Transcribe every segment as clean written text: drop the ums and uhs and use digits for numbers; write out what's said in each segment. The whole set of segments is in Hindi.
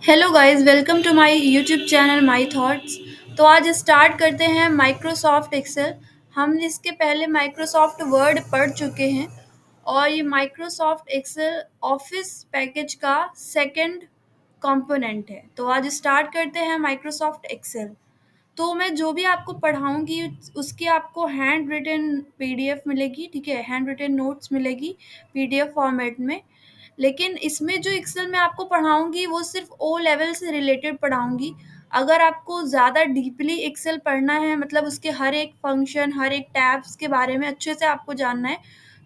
Hello guys, welcome to my YouTube channel my thoughts. तो आज स्टार्ट करते हैं माइक्रोसॉफ्ट एक्सेल। हम इसके पहले माइक्रोसॉफ्ट वर्ड पढ़ चुके हैं और ये माइक्रोसॉफ्ट एक्सेल ऑफिस पैकेज का सेकंड कंपोनेंट है। तो आज स्टार्ट करते हैं माइक्रोसॉफ्ट एक्सेल। तो मैं जो भी आपको पढ़ाऊँगी उसकी आपको हैंड रिटन पीडीएफ मिलेगी, ठीक है? हैंड रिटन नोट्स मिलेगी पीडीएफ फॉर्मेट में। लेकिन इसमें जो एक्सेल मैं आपको पढ़ाऊँगी वो सिर्फ़ ओ लेवल से रिलेटेड पढ़ाऊँगी। अगर आपको ज़्यादा डीपली एक्सेल पढ़ना है, मतलब उसके हर एक फ़ंक्शन, हर एक टैब्स के बारे में अच्छे से आपको जानना है,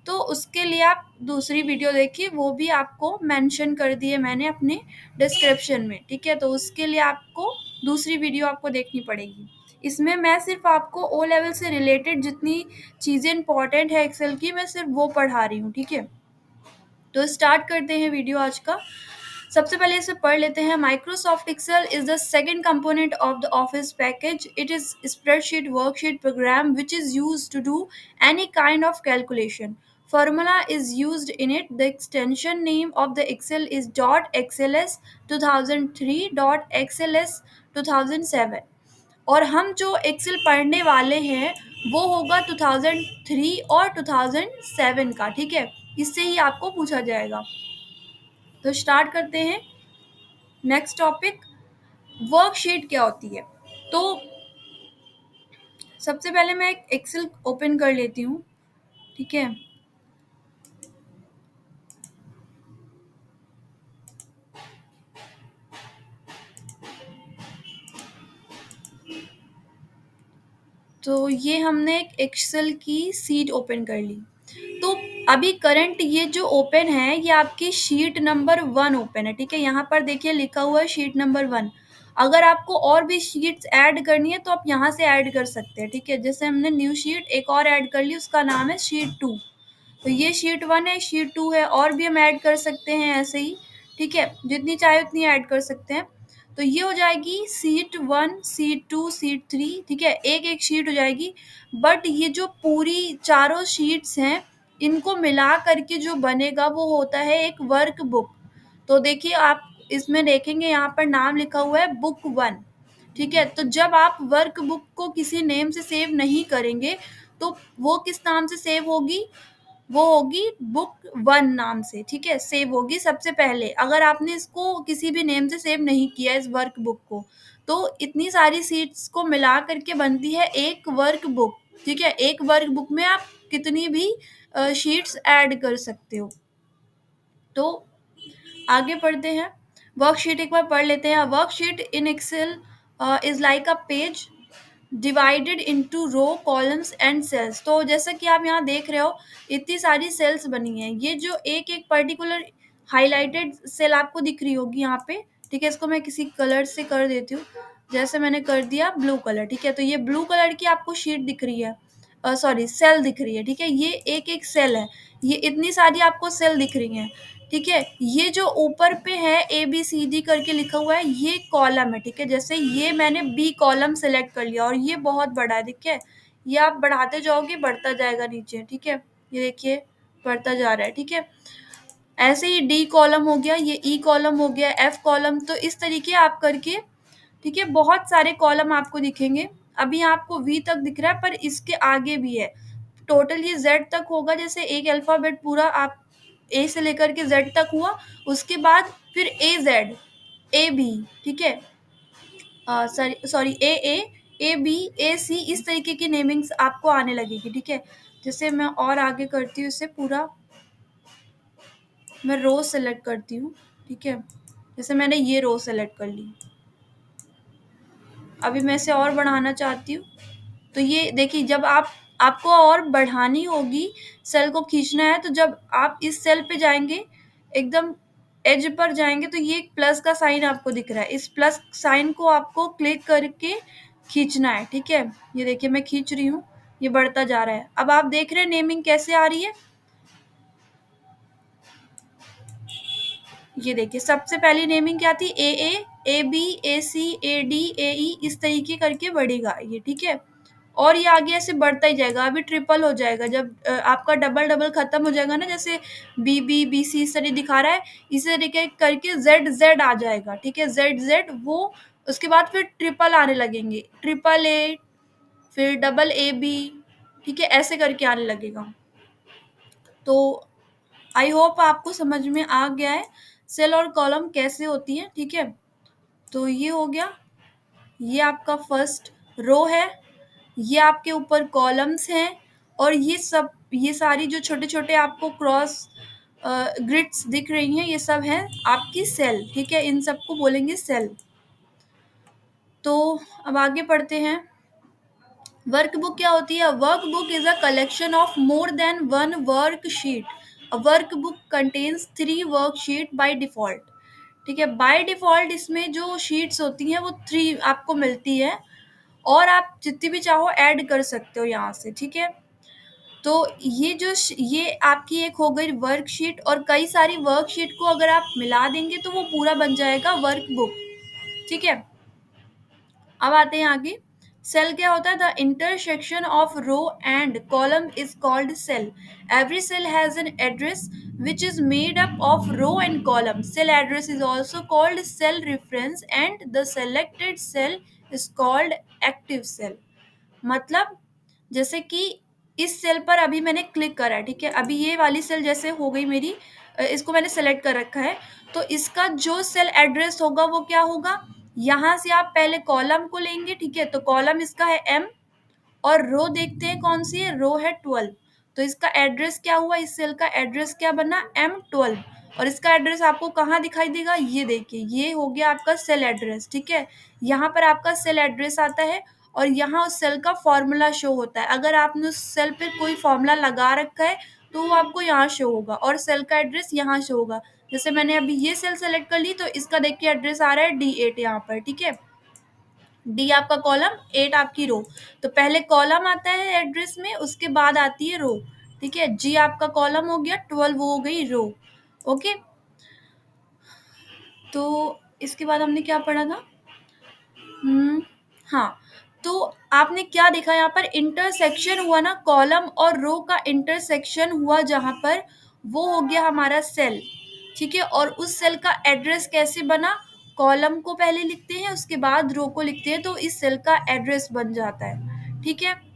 तो उसके लिए आप दूसरी वीडियो देखिए, वो भी आपको मेंशन कर दी है मैंने अपने डिस्क्रिप्शन में, ठीक है? तो उसके लिए आपको दूसरी वीडियो आपको देखनी पड़ेगी। इसमें मैं सिर्फ़ आपको ओ लेवल से रिलेटेड जितनी चीज़ें इम्पोर्टेंट है एक्सेल की, मैं सिर्फ़ वो पढ़ा रही हूँ, ठीक है? तो स्टार्ट करते हैं वीडियो आज का। सबसे पहले इसे पढ़ लेते हैं। Microsoft Excel is the second component of the Office package. It is spreadsheet worksheet program which is used to do any kind of calculation. Formula is used in it. The extension name of the Excel is .xls 2003 .xls 2007 और हम जो एक्सेल पढ़ने वाले हैं वो होगा 2003 और 2007 का, ठीक है? इससे ही आपको पूछा जाएगा। तो स्टार्ट करते हैं। नेक्स्ट टॉपिक, वर्कशीट क्या होती है? तो सबसे पहले मैं एक एक्सेल ओपन कर लेती हूँ, ठीक है? तो ये हमने एक एक्सेल की सीट ओपन कर ली। तो अभी करंट ये जो ओपन है ये आपकी शीट नंबर 1 ओपन है, ठीक है? यहाँ पर देखिए लिखा हुआ है शीट नंबर 1। अगर आपको और भी शीट्स ऐड करनी है तो आप यहाँ से ऐड कर सकते हैं, ठीक है? जैसे हमने न्यू शीट एक और ऐड कर ली, उसका नाम है शीट 2। तो ये शीट 1 है, शीट 2 है, और भी हम ऐड कर सकते हैं ऐसे ही, ठीक है? जितनी चाहे उतनी ऐड कर सकते हैं। तो ये हो जाएगी सीट 1, सीट 2, सीट 3, ठीक है? एक-एक शीट हो जाएगी। बट ये जो पूरी चारों शीट्स हैं, इनको मिला करके जो बनेगा वो होता है एक वर्कबुक। तो देखिए आप इसमें देखेंगे यहाँ पर नाम लिखा हुआ है बुक 1, ठीक है? तो जब आप वर्कबुक को किसी नेम से सेव नहीं करेंगे, तो वो किस नाम से सेव होगी? वो होगी बुक 1 नाम से, ठीक है? सेव होगी सबसे पहले। अगर आपने इसको किसी भी नेम से सेव नहीं किया इस वर्कबुक को, तो इतनी सारी शीट्स को मिला करके बनती है एक वर्कबुक, ठीक है? एक वर्कबुक में आप कितनी भी शीट्स ऐड कर सकते हो। तो आगे पढ़ते हैं। वर्कशीट एक बार पढ़ लेते हैं। Worksheet in Excel is like a page divided into row, columns and cells. तो जैसा कि आप यहाँ देख रहे हो, इतनी सारी सेल्स बनी हैं। ये जो एक-एक पर्टिकुलर हाइलाइटेड सेल आपको दिख रही होगी यहाँ पे, ठीक है? इसको मैं किसी कलर से कर देती हूँ। जैसे मैंने कर दिया ब्लू कलर, ठीक है? तो ये ब्लू कलर की आपको शीट दिख रही है, सॉरी सेल दिख रही है, ठीक है? ये एक-एक सेल है। ये इतनी सारी आपको सेल दिख रही हैं, ठीक है? ये जो ऊपर पे है ABCD करके लिखा हुआ है, ये कॉलम है, ठीक है? जैसे ये मैंने बी कॉलम सेलेक्ट कर लिया और ये बहुत बड़ा है, ठीक है? ये आप बढ़ाते जाओगे बढ़ता जाएगा नीचे, ठीक है? ये देखिए बढ़ता जा रहा है, ठीक है? ऐसे ही डी कॉलम हो गया, ये ई कॉलम हो गया, एफ कॉलम। तो इस तरीके आप करके, ठीक है, बहुत सारे कॉलम आपको दिखेंगे। अभी आपको वी तक दिख रहा है पर इसके आगे भी है। टोटल ये जेड तक होगा। जैसे एक अल्फ़ाबेट पूरा आप ए से लेकर के जेड तक हुआ, उसके बाद फिर ए जेड, ए बी, ठीक है? Sorry sorry A A, A B, A C, इस तरीके की नेमिंग्स आपको आने लगेगी, ठीक है? जैसे मैं और आगे करती हूँ इसे पूरा, मैं रो सेलेक्ट करती हूँ, ठीक है? जैसे मैंने ये रो सेलेक्ट कर ली। अभी मैं इसे और बढ़ाना चाहती हूँ। तो ये देखिए, जब आपको और बढ़ानी होगी, सेल को खींचना है, तो जब आप इस सेल पे जाएँगे, एकदम एज पर जाएँगे, तो ये एक प्लस का साइन आपको दिख रहा है। इस प्लस साइन को आपको क्लिक करके खींचना है, ठीक है? ये देखिए मैं खींच रही हूँ, ये बढ़ता जा रहा है। अब आप देख रहे हैं नेमिंग कैसे आ रही है? ये देखिए सबसे पहली नेमिंग क्या थी? ए B, A C, A D, ए ई, इस तरीके करके बढ़ेगा ये, ठीक है? और ये आगे ऐसे बढ़ता ही जाएगा, अभी ट्रिपल हो जाएगा जब आपका डबल डबल खत्म हो जाएगा ना, जैसे बी सी इस तरह दिखा रहा है, इसी तरीके करके जेड जेड आ जाएगा, ठीक है, जेड जेड वो, उसके बाद फिर ट्रिपल आने लगेंगे, ट्रिपल ए, फिर डबल ए बी, ठीक है, ऐसे करके आने लगेगा। तो आई होप आपको समझ में आ गया है सेल और कॉलम कैसे होती है, ठीक है। तो ये हो गया, ये आपका फर्स्ट रो है, ये आपके ऊपर कॉलम्स हैं, और ये सब, ये सारी जो छोटे छोटे आपको क्रॉस ग्रिड्स दिख रही हैं, ये सब हैं आपकी सेल, ठीक है, इन सबको बोलेंगे सेल। तो अब आगे पढ़ते हैं। वर्कबुक क्या होती है? Workbook is a collection of more than one worksheet. A workbook contains 3 worksheet by default, ठीक है, बाय डिफॉल्ट इसमें जो शीट्स होती हैं वो 3 आपको मिलती है, और आप जितनी भी चाहो ऐड कर सकते हो यहाँ से, ठीक है। तो ये ये आपकी एक हो गई वर्कशीट, और कई सारी वर्कशीट को अगर आप मिला देंगे तो वो पूरा बन जाएगा वर्कबुक, ठीक है। अब आते हैं आगे। सेल क्या होता है? The intersection of row and column is called cell. Every cell has an address which is made up of row and column. Cell address is also called cell reference and the selected cell is called active cell. मतलब जैसे कि इस सेल पर अभी मैंने क्लिक करा है, ठीक है, अभी ये वाली सेल जैसे हो गई मेरी, इसको मैंने सेलेक्ट कर रखा है, तो इसका जो सेल एड्रेस होगा वो क्या होगा, यहाँ से आप पहले कॉलम को लेंगे, ठीक है, तो कॉलम इसका है एम, और रो देखते हैं कौन सी है, रो है 12, तो इसका एड्रेस क्या हुआ, इस सेल का एड्रेस क्या बना, M12, और इसका एड्रेस आपको कहाँ दिखाई देगा, ये देखिए, ये हो गया आपका सेल एड्रेस, ठीक है। यहाँ पर आपका सेल एड्रेस आता है, और यहाँ उस सेल का फॉर्मूला शो होता है, अगर आपने उस सेल पे कोई फॉर्मूला लगा रखा है तो वो आपको यहाँ शो होगा, और सेल का एड्रेस यहाँ शो होगा। जैसे मैंने अभी ये सेल सेलेक्ट कर ली, तो इसका देखिए एड्रेस आ रहा है D8 यहाँ पर, ठीक है, डी आपका कॉलम, 8 आपकी रो, तो पहले कॉलम आता है एड्रेस में, उसके बाद आती है रो, ठीक है, जी आपका कॉलम हो गया, 12 वो हो गई रो, ओके। तो इसके बाद हमने क्या पढ़ा था? हाँ, तो आपने क्या देखा यहाँ पर, इंटरसेक्शन हुआ ना, कॉलम और रो का इंटरसेक्शन हुआ जहां पर, वो हो गया हमारा सेल, ठीक है, और उस सेल का एड्रेस कैसे बना, कॉलम को पहले लिखते हैं, उसके बाद रो को लिखते हैं, तो इस सेल का एड्रेस बन जाता है, ठीक है।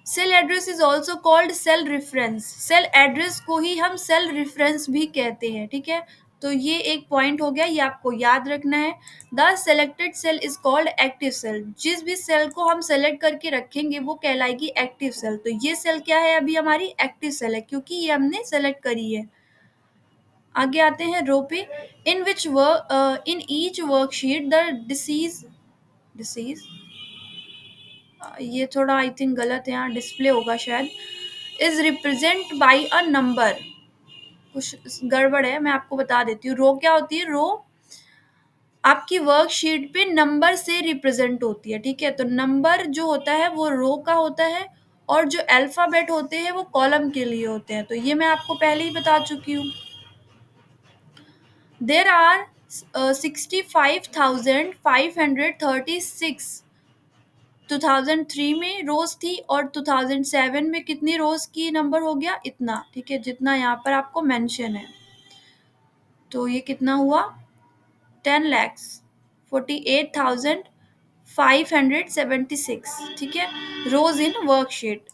Cell address is also called cell reference. Cell address को ही हम सेल रेफरेंस भी कहते हैं, ठीक है। तो ये एक पॉइंट हो गया, ये आपको याद रखना है। The selected cell is called active cell. जिस भी सेल को हम सेलेक्ट करके रखेंगे वो कहलाएगी एक्टिव सेल। तो ये सेल क्या है, अभी हमारी एक्टिव सेल है, क्योंकि ये हमने सेलेक्ट करी है। आगे आते हैं रो पे। In which work in each worksheet the disease disease ये थोड़ा आई थिंक गलत है, यहाँ डिस्प्ले होगा शायद, is represent by a number, कुछ गड़बड़ है, मैं आपको बता देती हूँ। रो क्या होती है, रो आपकी वर्कशीट पे नंबर से रिप्रेजेंट होती है, ठीक है, तो नंबर जो होता है वो रो का होता है, और जो अल्फाबेट होते हैं वो कॉलम के लिए होते हैं, तो ये मैं आपको पहले ही बता चुकी हूँ। देर आर 65,536 2003 में रोज थी, और 2007 में कितनी रोज की नंबर हो गया, इतना, ठीक है, जितना यहाँ पर आपको मेंशन है। तो ये कितना हुआ, 10,48,576, ठीक है, रोज इन वर्कशीट।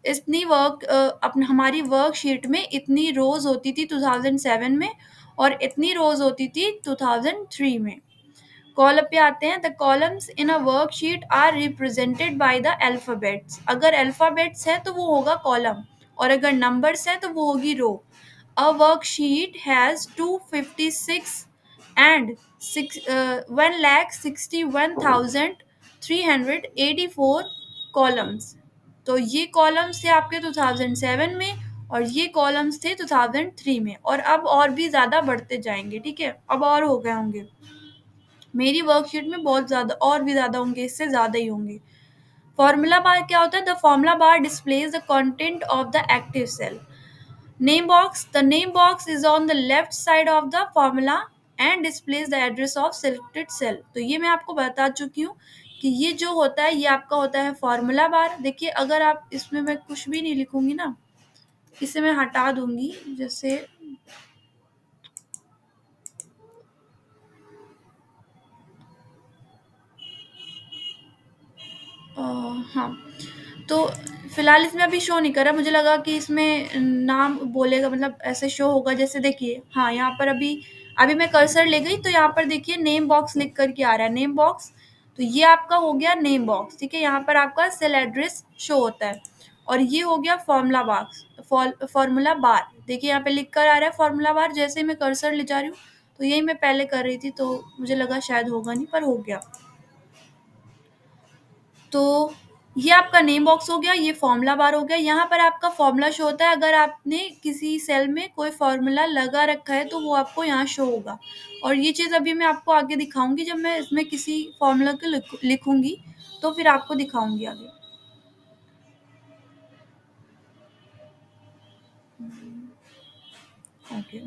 इतनी अपने हमारी वर्कशीट में इतनी रोज होती थी 2007 में, और इतनी रोज होती थी 2003 में। कॉलम पे आते हैं। The columns in a worksheet are represented by the alphabets. अगर अल्फाबेट्स है तो वो होगा कॉलम, और अगर नंबर्स है तो वो होगी row. A worksheet has 256 and 1,61,384 columns. तो ये कॉलम्स थे आपके 2007 में, और ये कॉलम्स थे 2003 में, और अब और भी ज्यादा बढ़ते जाएंगे, ठीक है, अब और हो गए होंगे मेरी वर्कशीट में, बहुत ज़्यादा और भी ज़्यादा होंगे, इससे ज़्यादा ही होंगे। फॉर्मूला बार क्या होता है? The formula bar displays the content of the active cell. Name box, the name box is on the left side of the formula and displays the address of selected cell. तो ये मैं आपको बता चुकी हूँ कि ये जो होता है ये आपका होता है फॉर्मूला बार। देखिए अगर आप इसमें मैं कुछ भी नहीं लिखूंगी ना, इसे मैं हटा दूंगी, जैसे अ, हाँ, तो फिलहाल इसमें अभी शो नहीं कर रहा, मुझे लगा कि इसमें नाम बोलेगा, मतलब ऐसे शो होगा। जैसे देखिए हाँ, यहाँ पर अभी अभी मैं कर्सर ले गई तो यहाँ पर देखिए नेम बॉक्स लिख करके आ रहा है, नेम बॉक्स। तो ये आपका हो गया नेम बॉक्स, ठीक है। यहाँ पर आपका सेल एड्रेस शो होता है। और ये हो गया फॉर्मूला बॉक्स, फॉर्मूला बार। देखिए यहाँ पे लिख कर आ रहा है फॉर्मूला बार। जैसे ही मैं कर्सर ले जा रही हूँ, तो यही मैं पहले कर रही थी, तो मुझे लगा शायद होगा नहीं, पर हो गया। तो ये आपका नेम बॉक्स हो गया, ये फॉर्मूला बार हो गया। यहाँ पर आपका फॉर्मूला शो होता है, अगर आपने किसी सेल में कोई फॉर्मूला लगा रखा है तो वो आपको यहाँ शो होगा। और ये चीज़ अभी मैं आपको आगे दिखाऊंगी, जब मैं इसमें किसी फॉर्मूला को लिखूंगी तो फिर आपको दिखाऊंगी आगे। ओके,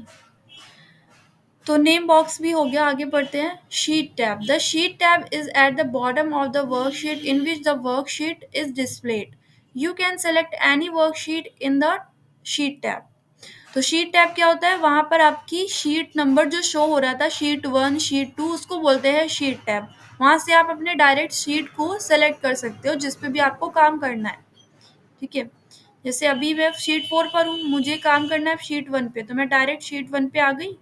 तो नेम बॉक्स भी हो गया। आगे बढ़ते हैं। Sheet tab, the sheet tab is eight the bottom of the worksheet in which the worksheet is displayed. You can select any worksheet in the sheet tab. तो शीट टैब क्या होता है, वहां पर आपकी शीट नंबर जो शो हो रहा था, शीट 1 शीट 2, उसको बोलते हैं शीट टैब। वहां से आप अपने डायरेक्ट शीट को सेलेक्ट कर सकते हो जिस पे भी आपको काम करना है, ठीक है। जैसे अभी मैं शीट 4 पर हूँ, मुझे काम करना है शीट 1 पे, तो मैं डायरेक्ट शीट 1 पे आ गई,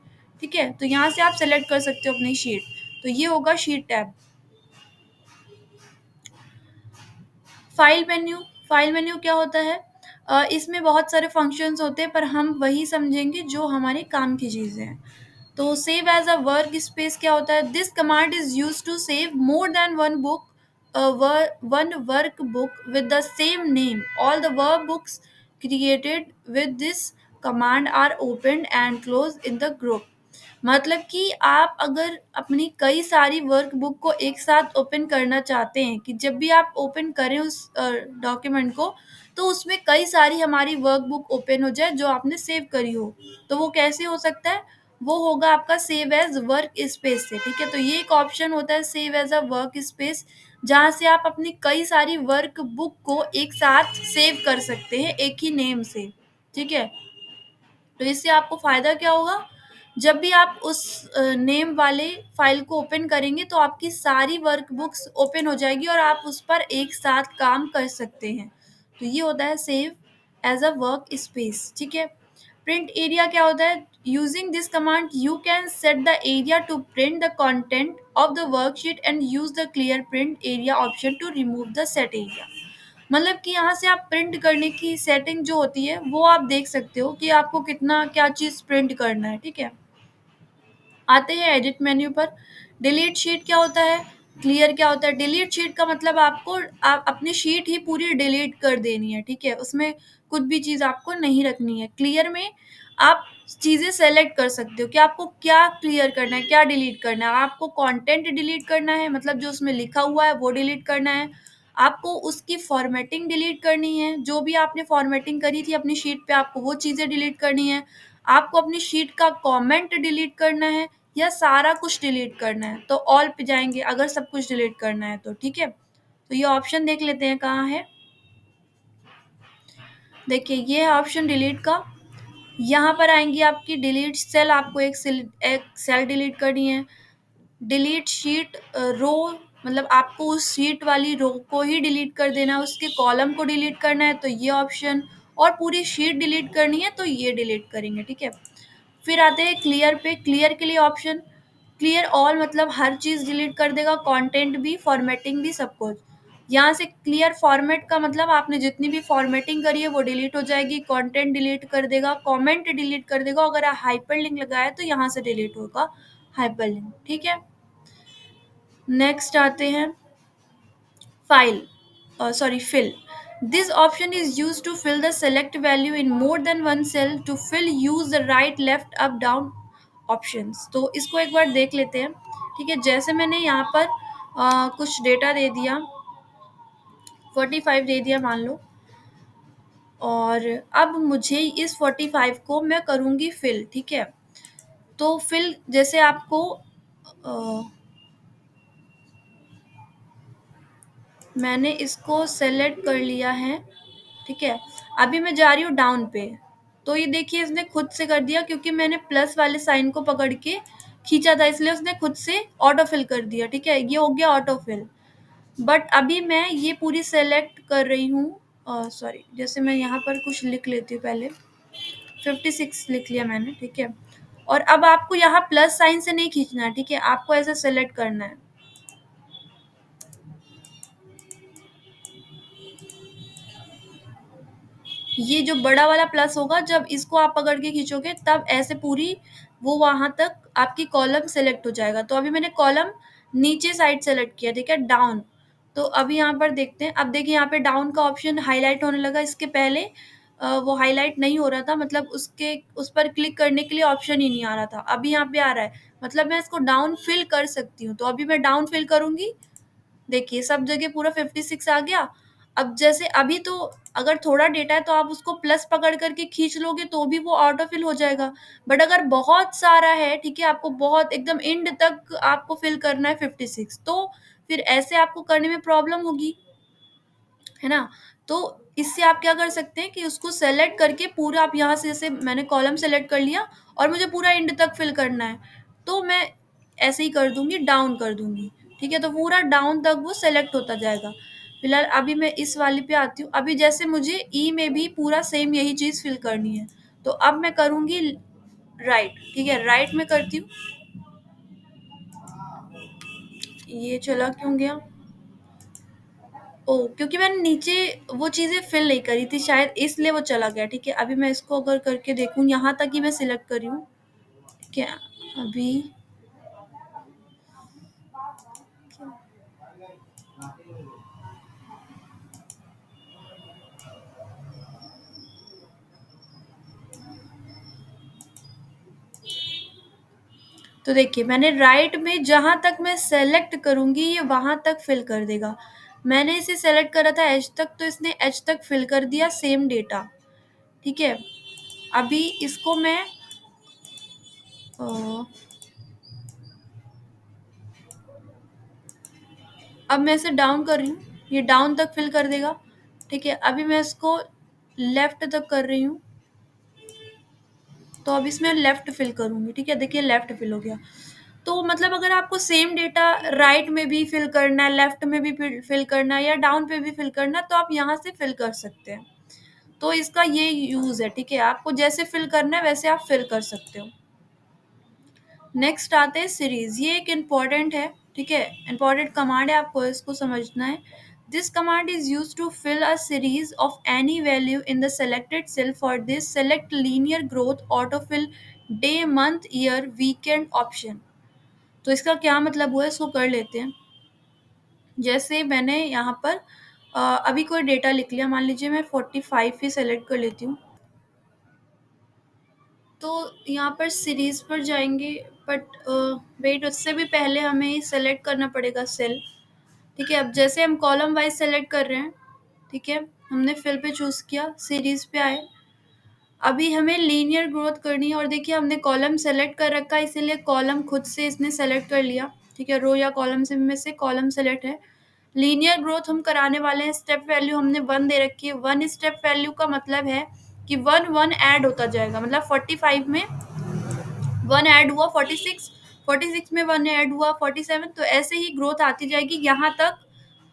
ठीक है। तो यहाँ से आप सेलेक्ट कर सकते हो अपनी शीट। तो ये होगा sheet tab. File menu, file menu क्या होता है, इसमें बहुत सारे फंक्शंस होते हैं, पर हम वही समझेंगे जो हमारे काम की चीज़ें हैं। तो save as a work space क्या होता है, this command is use to save more than one book, one work book with the same name. All the work books created with this command are open and close in the group. मतलब कि आप अगर अपनी कई सारी वर्कबुक को एक साथ ओपन करना चाहते हैं, कि जब भी आप ओपन करें उस डॉक्यूमेंट को, तो उसमें कई सारी हमारी वर्कबुक ओपन हो जाए जो आपने सेव करी हो। तो वो कैसे हो सकता है, वो होगा आपका सेव एज वर्क स्पेस से, ठीक है। तो ये एक ऑप्शन होता है save as a work space, जहाँ से आप अपनी कई सारी वर्क बुक को एक साथ सेव कर सकते हैं एक ही नेम से, ठीक है। तो इससे आपको फायदा क्या होगा, जब भी आप उस नेम वाले फाइल को ओपन करेंगे तो आपकी सारी वर्क बुक्स ओपन हो जाएगी और आप उस पर एक साथ काम कर सकते हैं। तो ये होता है save as a work space, ठीक है। प्रिंट एरिया क्या होता है, using this command you can set the area to print the content of the worksheet and use the clear print area option to remove the set area. मतलब कि यहाँ से आप प्रिंट करने की सेटिंग जो होती है वो आप देख सकते हो कि आपको कितना क्या चीज़ प्रिंट करना है, ठीक है। आते हैं एडिट मेन्यू पर। डिलीट शीट क्या होता है, क्लियर क्या होता है। डिलीट शीट का मतलब आपको आप अपनी शीट ही पूरी डिलीट कर देनी है, ठीक है। उसमें कुछ भी चीज़ आपको नहीं रखनी है। क्लियर में आप चीज़ें सेलेक्ट कर सकते हो कि आपको क्या क्लियर करना है, क्या डिलीट करना है। आपको कंटेंट डिलीट करना है, मतलब जो उसमें लिखा हुआ है वो डिलीट करना है। आपको उसकी फॉर्मेटिंग डिलीट करनी है, जो भी आपने फॉर्मेटिंग करी थी अपनी शीट पे आपको वो चीज़ें डिलीट करनी है। आपको अपनी शीट का कमेंट डिलीट करना है या सारा कुछ डिलीट करना है। तो ऑल पे जाएंगे अगर सब कुछ डिलीट करना है तो, ठीक है। तो ये ऑप्शन देख लेते हैं कहाँ है। देखिए ये है ऑप्शन डिलीट का। यहाँ पर आएंगी आपकी डिलीट सेल, आपको एक सेल डिलीट करनी है। डिलीट शीट रो, मतलब आपको उस शीट वाली रो को ही डिलीट कर देना है, उसके कॉलम को डिलीट करना है तो ये ऑप्शन, और पूरी शीट डिलीट करनी है तो ये डिलीट करेंगे, ठीक है। फिर आते हैं क्लियर पे। क्लियर के लिए ऑप्शन क्लियर ऑल, मतलब हर चीज़ डिलीट कर देगा, कंटेंट भी, फॉर्मेटिंग भी, सब कुछ। यहाँ से क्लियर फॉर्मेट का मतलब आपने जितनी भी फॉर्मेटिंग करी है वो डिलीट हो जाएगी, कंटेंट डिलीट कर देगा, कमेंट डिलीट कर देगा, अगर हाइपरलिंक लगाया तो यहाँ से डिलीट होगा हाइपरलिंक, ठीक है। नेक्स्ट आते हैं file, sorry, fill. This option is used to fill the select value in more than one cell. To fill, use the right, left, up, down options. तो इसको एक बार देख लेते हैं, ठीक है। जैसे मैंने यहाँ पर कुछ डेटा दे दिया, 45 दे दिया मान लो, और अब मुझे इस 45 को मैं करूँगी फिल, ठीक है। तो फिल जैसे आपको मैंने इसको सेलेक्ट कर लिया है, ठीक है। अभी मैं जा रही हूँ डाउन पे, तो ये देखिए इसने खुद से कर दिया, क्योंकि मैंने प्लस वाले साइन को पकड़ के खींचा था, इसलिए उसने खुद से ऑटो फिल कर दिया, ठीक है। ये हो गया ऑटो फिल। बट अभी मैं ये पूरी सेलेक्ट कर रही हूँ, सॉरी, जैसे मैं यहाँ पर कुछ लिख लेती हूँ पहले। 56 लिख लिया मैंने, ठीक है। और अब आपको यहाँ प्लस साइन से नहीं खींचना है, ठीक है, आपको ऐसे सेलेक्ट करना है। ये जो बड़ा वाला प्लस होगा, जब इसको आप पकड़ के खींचोगे तब ऐसे पूरी वो वहां तक आपकी कॉलम सेलेक्ट हो जाएगा। तो अभी मैंने कॉलम नीचे साइड सेलेक्ट किया, ठीक है, डाउन। तो अभी यहाँ पर देखते हैं, अब देखिए यहाँ पे डाउन का ऑप्शन हाईलाइट होने लगा। इसके पहले वो हाईलाइट नहीं हो रहा था, मतलब उसके उस पर क्लिक करने के लिए ऑप्शन ही नहीं आ रहा था। अभी यहाँ पे आ रहा है, मतलब मैं इसको डाउन फिल कर सकती हूँ। तो अभी मैं डाउन फिल करूंगी, देखिए सब जगह पूरा 56 आ गया। अब जैसे अभी तो अगर थोड़ा डेटा है तो आप उसको प्लस पकड़ करके खींच लोगे तो भी वो ऑटो फिल हो जाएगा। बट अगर बहुत सारा है, ठीक है, आपको बहुत एकदम एंड तक आपको फिल करना है 56, तो फिर ऐसे आपको करने में प्रॉब्लम होगी, है ना। तो इससे आप क्या कर सकते हैं कि उसको सेलेक्ट करके पूरा आप यहाँ से, जैसे मैंने कॉलम सेलेक्ट कर लिया और मुझे पूरा एंड तक फिल करना है, तो मैं ऐसे ही कर दूंगी, डाउन कर दूंगी, ठीक है। तो पूरा डाउन तक वो सेलेक्ट होता जाएगा। फिलहाल अभी मैं इस वाली पे आती हूँ। अभी जैसे मुझे ई में भी पूरा सेम यही चीज फिल करनी है, तो अब मैं करूंगी राइट, ठीक है, राइट में करती हूँ। ये चला क्यों गया? ओ, क्योंकि मैंने नीचे वो चीजें फिल नहीं करी थी शायद, इसलिए वो चला गया, ठीक है। अभी मैं इसको अगर करके देखूं, यहाँ तक ही मैं सिलेक्ट करी हूँ, ठीक है। अभी तो देखिए मैंने राइट में जहां तक मैं सेलेक्ट करूंगी ये वहां तक फिल कर देगा। मैंने इसे सेलेक्ट करा था एच तक, तो इसने एच तक फिल कर दिया सेम डेटा, ठीक है। अभी इसको मैं अ, अब मैं इसे डाउन कर रही हूँ, ये डाउन तक फिल कर देगा, ठीक है। अभी मैं इसको लेफ्ट तक कर रही हूँ, तो अब इसमें लेफ्ट फिल करूंगी, ठीक है। देखिए लेफ्ट फिल हो गया। तो मतलब अगर आपको सेम डेटा राइट में भी फिल करना है, लेफ्ट में भी फिल करना है, या डाउन पे भी फिल करना है, तो आप यहाँ से फिल कर सकते हैं। तो इसका ये यूज है, ठीक है। आपको जैसे फिल करना है वैसे आप फिल कर सकते हो। नेक्स्ट आते हैं सीरीज। ये एक इम्पॉर्टेंट है, ठीक है, इम्पॉर्टेंट कमांड है, आपको इसको समझना है। This command is use to fill a series of any value in the selected cell. For this select linear growth autofill day month year weekend option. तो इसका क्या मतलब हुआ, इसको कर लेते हैं। जैसे मैंने यहाँ पर अभी कोई डेटा लिख लिया, मान लीजिए मैं 45 ही सेलेक्ट कर लेती हूँ। तो यहाँ पर सीरीज पर जाएंगे, बट वेट, उससे भी पहले हमें सेलेक्ट करना पड़ेगा सेल, ठीक है। अब जैसे हम कॉलम वाइज सेलेक्ट कर रहे हैं, ठीक है, हमने फिल पे चूज किया, सीरीज पे आए। अभी हमें लीनियर ग्रोथ करनी है, और देखिए हमने कॉलम सेलेक्ट कर रखा है, इसीलिए कॉलम खुद से इसने सेलेक्ट कर लिया, ठीक है। रो या कॉलम से में से कॉलम सेलेक्ट है। लीनियर ग्रोथ हम कराने वाले हैं। स्टेप वैल्यू हमने 1 दे रखी है। 1 स्टेप वैल्यू का मतलब है कि 1 ऐड होता जाएगा, मतलब 45 में 1 ऐड हुआ 46, 46 में 1 ऐड हुआ 47, तो ऐसे ही ग्रोथ आती जाएगी, यहाँ तक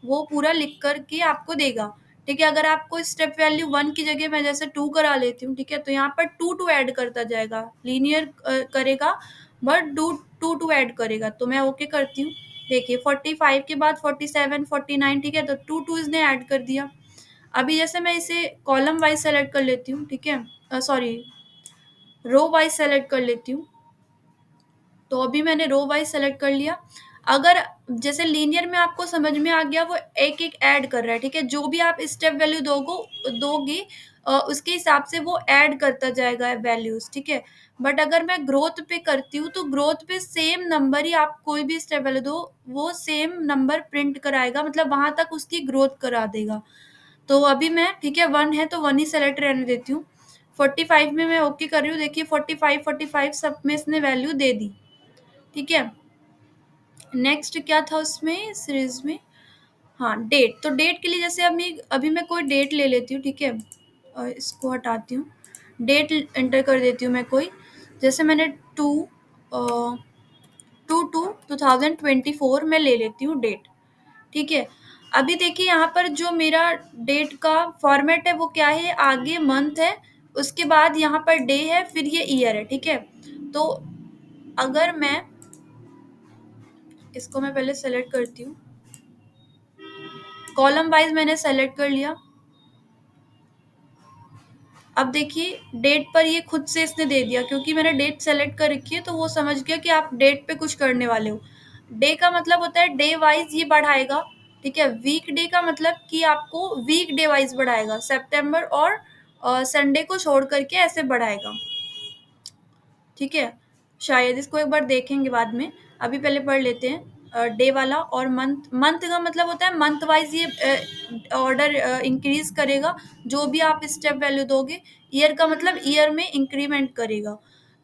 वो पूरा लिख कर के आपको देगा, ठीक है। अगर आपको स्टेप वैल्यू 1 की जगह मैं जैसे 2 करा लेती हूँ, ठीक है, तो यहाँ पर 2 ऐड करता जाएगा, लीनियर करेगा, बट टू ऐड करेगा। तो मैं ओके करती हूँ। देखिए 45 के बाद 47, 49, ठीक है, तो टू इसने ऐड कर दिया। अभी जैसे मैं इसे कॉलम वाइज सेलेक्ट कर लेती हूँ, ठीक है, सॉरी, रो वाइज सेलेक्ट कर लेती हूँ। तो अभी मैंने रो वाइज सेलेक्ट कर लिया। अगर जैसे लीनियर में आपको समझ में आ गया, वो एक एक ऐड कर रहा है, ठीक है। जो भी आप स्टेप वैल्यू दोगे उसके हिसाब से वो ऐड करता जाएगा वैल्यूज, ठीक है। बट अगर मैं ग्रोथ पे करती हूँ, तो ग्रोथ पे सेम नंबर ही, आप कोई भी स्टेप वैल्यू दो वो सेम नंबर प्रिंट कराएगा, मतलब वहां तक उसकी ग्रोथ करा देगा। तो अभी मैं, ठीक है, 1 है तो 1 ही सेलेक्ट रहने देती हूँ। 45 में मैं ओके कर रही हूँ। देखिए 45 सब में इसने वैल्यू दे दी, ठीक है। नेक्स्ट क्या था उसमें सीरीज में, हाँ, डेट, तो डेट के लिए जैसे अभी मैं कोई डेट ले लेती हूँ, ठीक है? इसको हटाती हूँ, डेट एंटर कर देती हूँ मैं कोई, जैसे मैंने 2/2/2024 में ले लेती हूँ डेट, ठीक है? अभी देखिए यहाँ पर जो मेरा डेट का फॉर्मेट है वो क्या है, आगे मंथ है, उसके बाद यहाँ पर डे है, फिर ये ईयर है, ठीक है? तो अगर मैं इसको मैं पहले सेलेक्ट करती हूँ, कॉलम वाइज मैंने सेलेक्ट कर लिया। अब देखिए डेट पर ये खुद से इसने दे दिया, क्योंकि मैंने डेट सेलेक्ट कर रखी है तो वो समझ गया कि आप डेट पे कुछ करने वाले हो। डे का मतलब होता है डे वाइज ये बढ़ाएगा, ठीक है? वीक डे का मतलब कि आपको वीक डे वाइज बढ़ाएगा, सितंबर और संडे को छोड़ करके ऐसे बढ़ाएगा, ठीक है? शायद इसको एक बार देखेंगे बाद में, अभी पहले पढ़ लेते हैं डे वाला। और मंथ, मंथ का मतलब होता है मंथ वाइज ये ऑर्डर इंक्रीज करेगा, जो भी आप स्टेप वैल्यू दोगे। ईयर का मतलब ईयर में इंक्रीमेंट करेगा,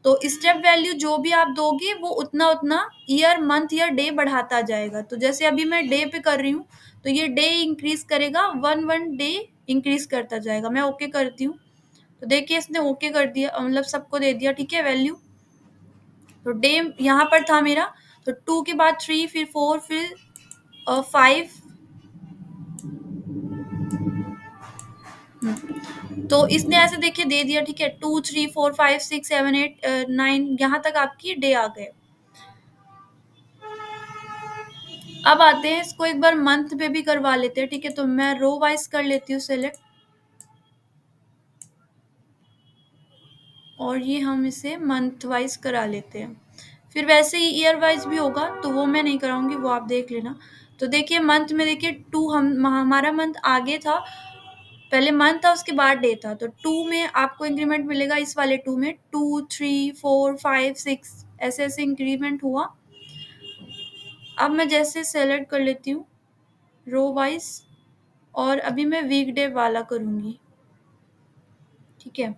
तो स्टेप वैल्यू जो भी आप दोगे वो उतना उतना ईयर मंथ या डे बढ़ाता जाएगा। तो जैसे अभी मैं डे पे कर रही हूँ, तो ये डे इंक्रीज करेगा, वन वन डे इंक्रीज करता जाएगा। मैं ओके करती हूँ, तो देखिए इसने ओके कर दिया, मतलब सबको दे दिया, ठीक है, वैल्यू। तो डे यहाँ पर था मेरा, तो 2 के बाद 3, फिर 4, फिर 5। तो इसने ऐसे देखिए दे दिया, ठीक है? 2 3 4 5 6 7 8 9, यहाँ तक आपकी डे आ गए। अब आते हैं, इसको एक बार मंथ पे भी करवा लेते हैं, ठीक है? तो मैं रो वाइज कर लेती हूँ सेलेक्ट, और ये हम इसे मंथ वाइज करा लेते हैं। फिर वैसे ही ईयर वाइज भी होगा, तो वो मैं नहीं कराऊंगी, वो आप देख लेना। तो देखिए मंथ में देखिए टू, हम हमारा मंथ आगे था, पहले मंथ था उसके बाद डे था, तो 2 में आपको इंक्रीमेंट मिलेगा, इस वाले 2 में 2 3 4 5 6 ऐसे ऐसे इंक्रीमेंट हुआ। अब मैं जैसे सेलेक्ट कर लेती हूँ रो वाइज, और अभी मैं वीकडे वाला करूँगी, ठीक है?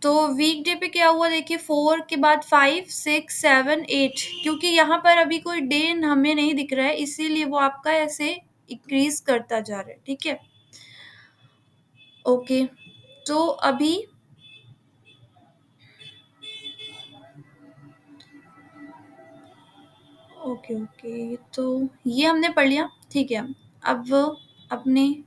तो वीकडे पे क्या हुआ देखिए, 4 के बाद 5 6 7 8, क्योंकि यहाँ पर अभी कोई डे हमें नहीं दिख रहा है, इसीलिए वो आपका ऐसे इंक्रीज करता जा रहा है, ठीक है? ओके, तो अभी ओके ओके, तो ये हमने पढ़ लिया, ठीक है? अब अपने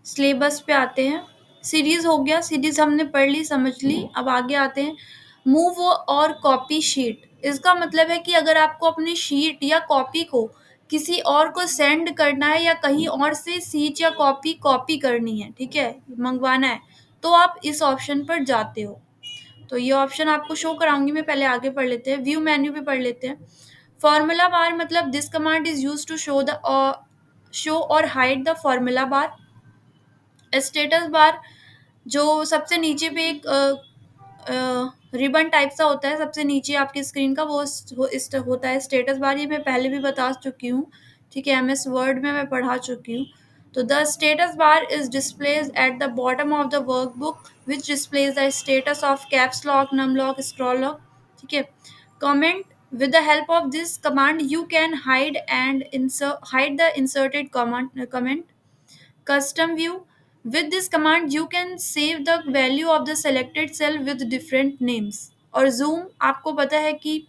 सिलेबस पे आते हैं। सीरीज हो गया, सीरीज हमने पढ़ ली, समझ ली। अब आगे आते हैं, मूव और कॉपी शीट। इसका मतलब है कि अगर आपको अपनी शीट या कॉपी को किसी और को सेंड करना है, या कहीं और से शीट या कॉपी कॉपी करनी है, ठीक है, मंगवाना है, तो आप इस ऑप्शन पर जाते हो। तो ये ऑप्शन आपको शो कराऊंगी मैं, पहले आगे पढ़ लेते हैं, व्यू मेन्यू पे पढ़ लेते हैं। फॉर्मूला बार मतलब this command is use to show और hide the formula bar. Status bar जो सबसे नीचे पे एक रिबन टाइप सा होता है सबसे नीचे आपकी स्क्रीन का, होता है स्टेटस बार। ये मैं पहले भी बता चुकी हूँ, ठीक है? एमएस वर्ड में मैं पढ़ा चुकी हूँ। तो the status bar is displays at the bottom of the workbook which displays the status of caps lock, num lock, scroll lock, ठीक है? Comment, with the help of this command you can hide the inserted comment. Custom view, with this command you can save the value of the selected cell with different names. और zoom, आपको पता है कि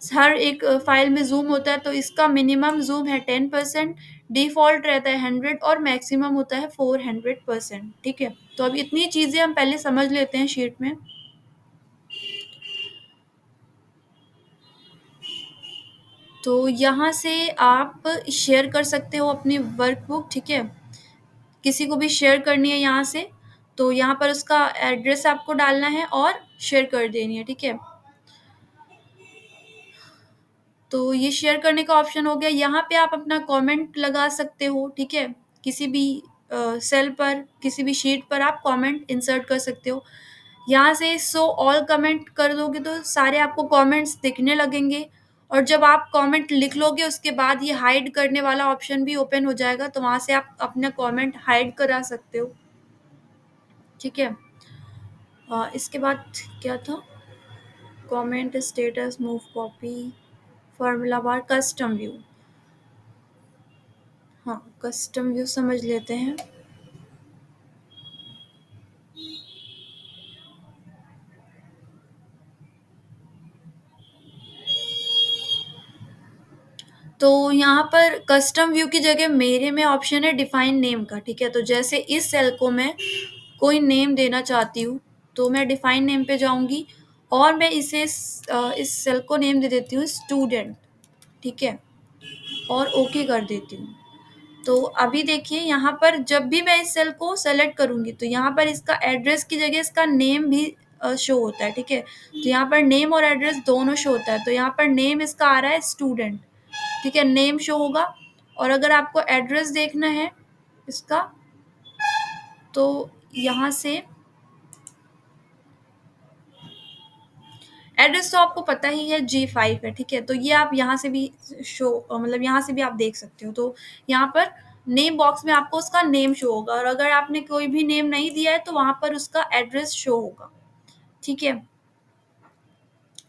हर एक फाइल में जूम होता है, तो इसका मिनिमम जूम है 10%, डिफॉल्ट रहता है 100, और मैक्सिमम होता है 400%, ठीक है? तो अब इतनी चीज़ें हम पहले समझ लेते हैं शीट में। तो यहाँ से आप शेयर कर सकते हो अपनी वर्कबुक, ठीक है? किसी को भी शेयर करनी है यहाँ से, तो यहाँ पर उसका एड्रेस आपको डालना है और शेयर कर देनी है, ठीक है? तो ये शेयर करने का ऑप्शन हो गया। यहाँ पे आप अपना कमेंट लगा सकते हो, ठीक है? किसी भी सेल पर, किसी भी शीट पर आप कमेंट इंसर्ट कर सकते हो। यहाँ से शो ऑल कमेंट कर दोगे तो सारे आपको कमेंट्स दिखने लगेंगे, और जब आप कमेंट लिख लोगे उसके बाद ये हाइड करने वाला ऑप्शन भी ओपन हो जाएगा, तो वहाँ से आप अपना कमेंट हाइड करा सकते हो, ठीक है? इसके बाद क्या था, comment, status, move, copy, formula bar, custom view. हाँ, कस्टम व्यू समझ लेते हैं। तो यहाँ पर कस्टम व्यू की जगह मेरे में ऑप्शन है डिफाइन नेम का, ठीक है। तो जैसे इस सेल को मैं कोई नेम देना चाहती हूँ, तो मैं डिफाइन नेम पे जाऊँगी और मैं इस सेल को नेम दे देती हूँ स्टूडेंट, ठीक है, और ओके कर देती हूँ। तो अभी देखिए यहाँ पर जब भी मैं इस सेल को सेलेक्ट करूँगी तो यहाँ पर इसका एड्रेस की जगह इसका नेम भी शो होता है, ठीक है। तो यहाँ पर नेम और एड्रेस दोनों शो होता है। तो यहाँ पर नेम इसका आ रहा है स्टूडेंट, ठीक है, नेम शो होगा। और अगर आपको एड्रेस देखना है इसका, तो यहाँ से एड्रेस तो आपको पता ही है G5 है, ठीक है। तो ये आप यहाँ से भी मतलब यहाँ से भी आप देख सकते हो। तो यहाँ पर नेम बॉक्स में आपको उसका नेम शो होगा और अगर आपने कोई भी नेम नहीं दिया है तो वहाँ पर उसका एड्रेस शो होगा, ठीक है।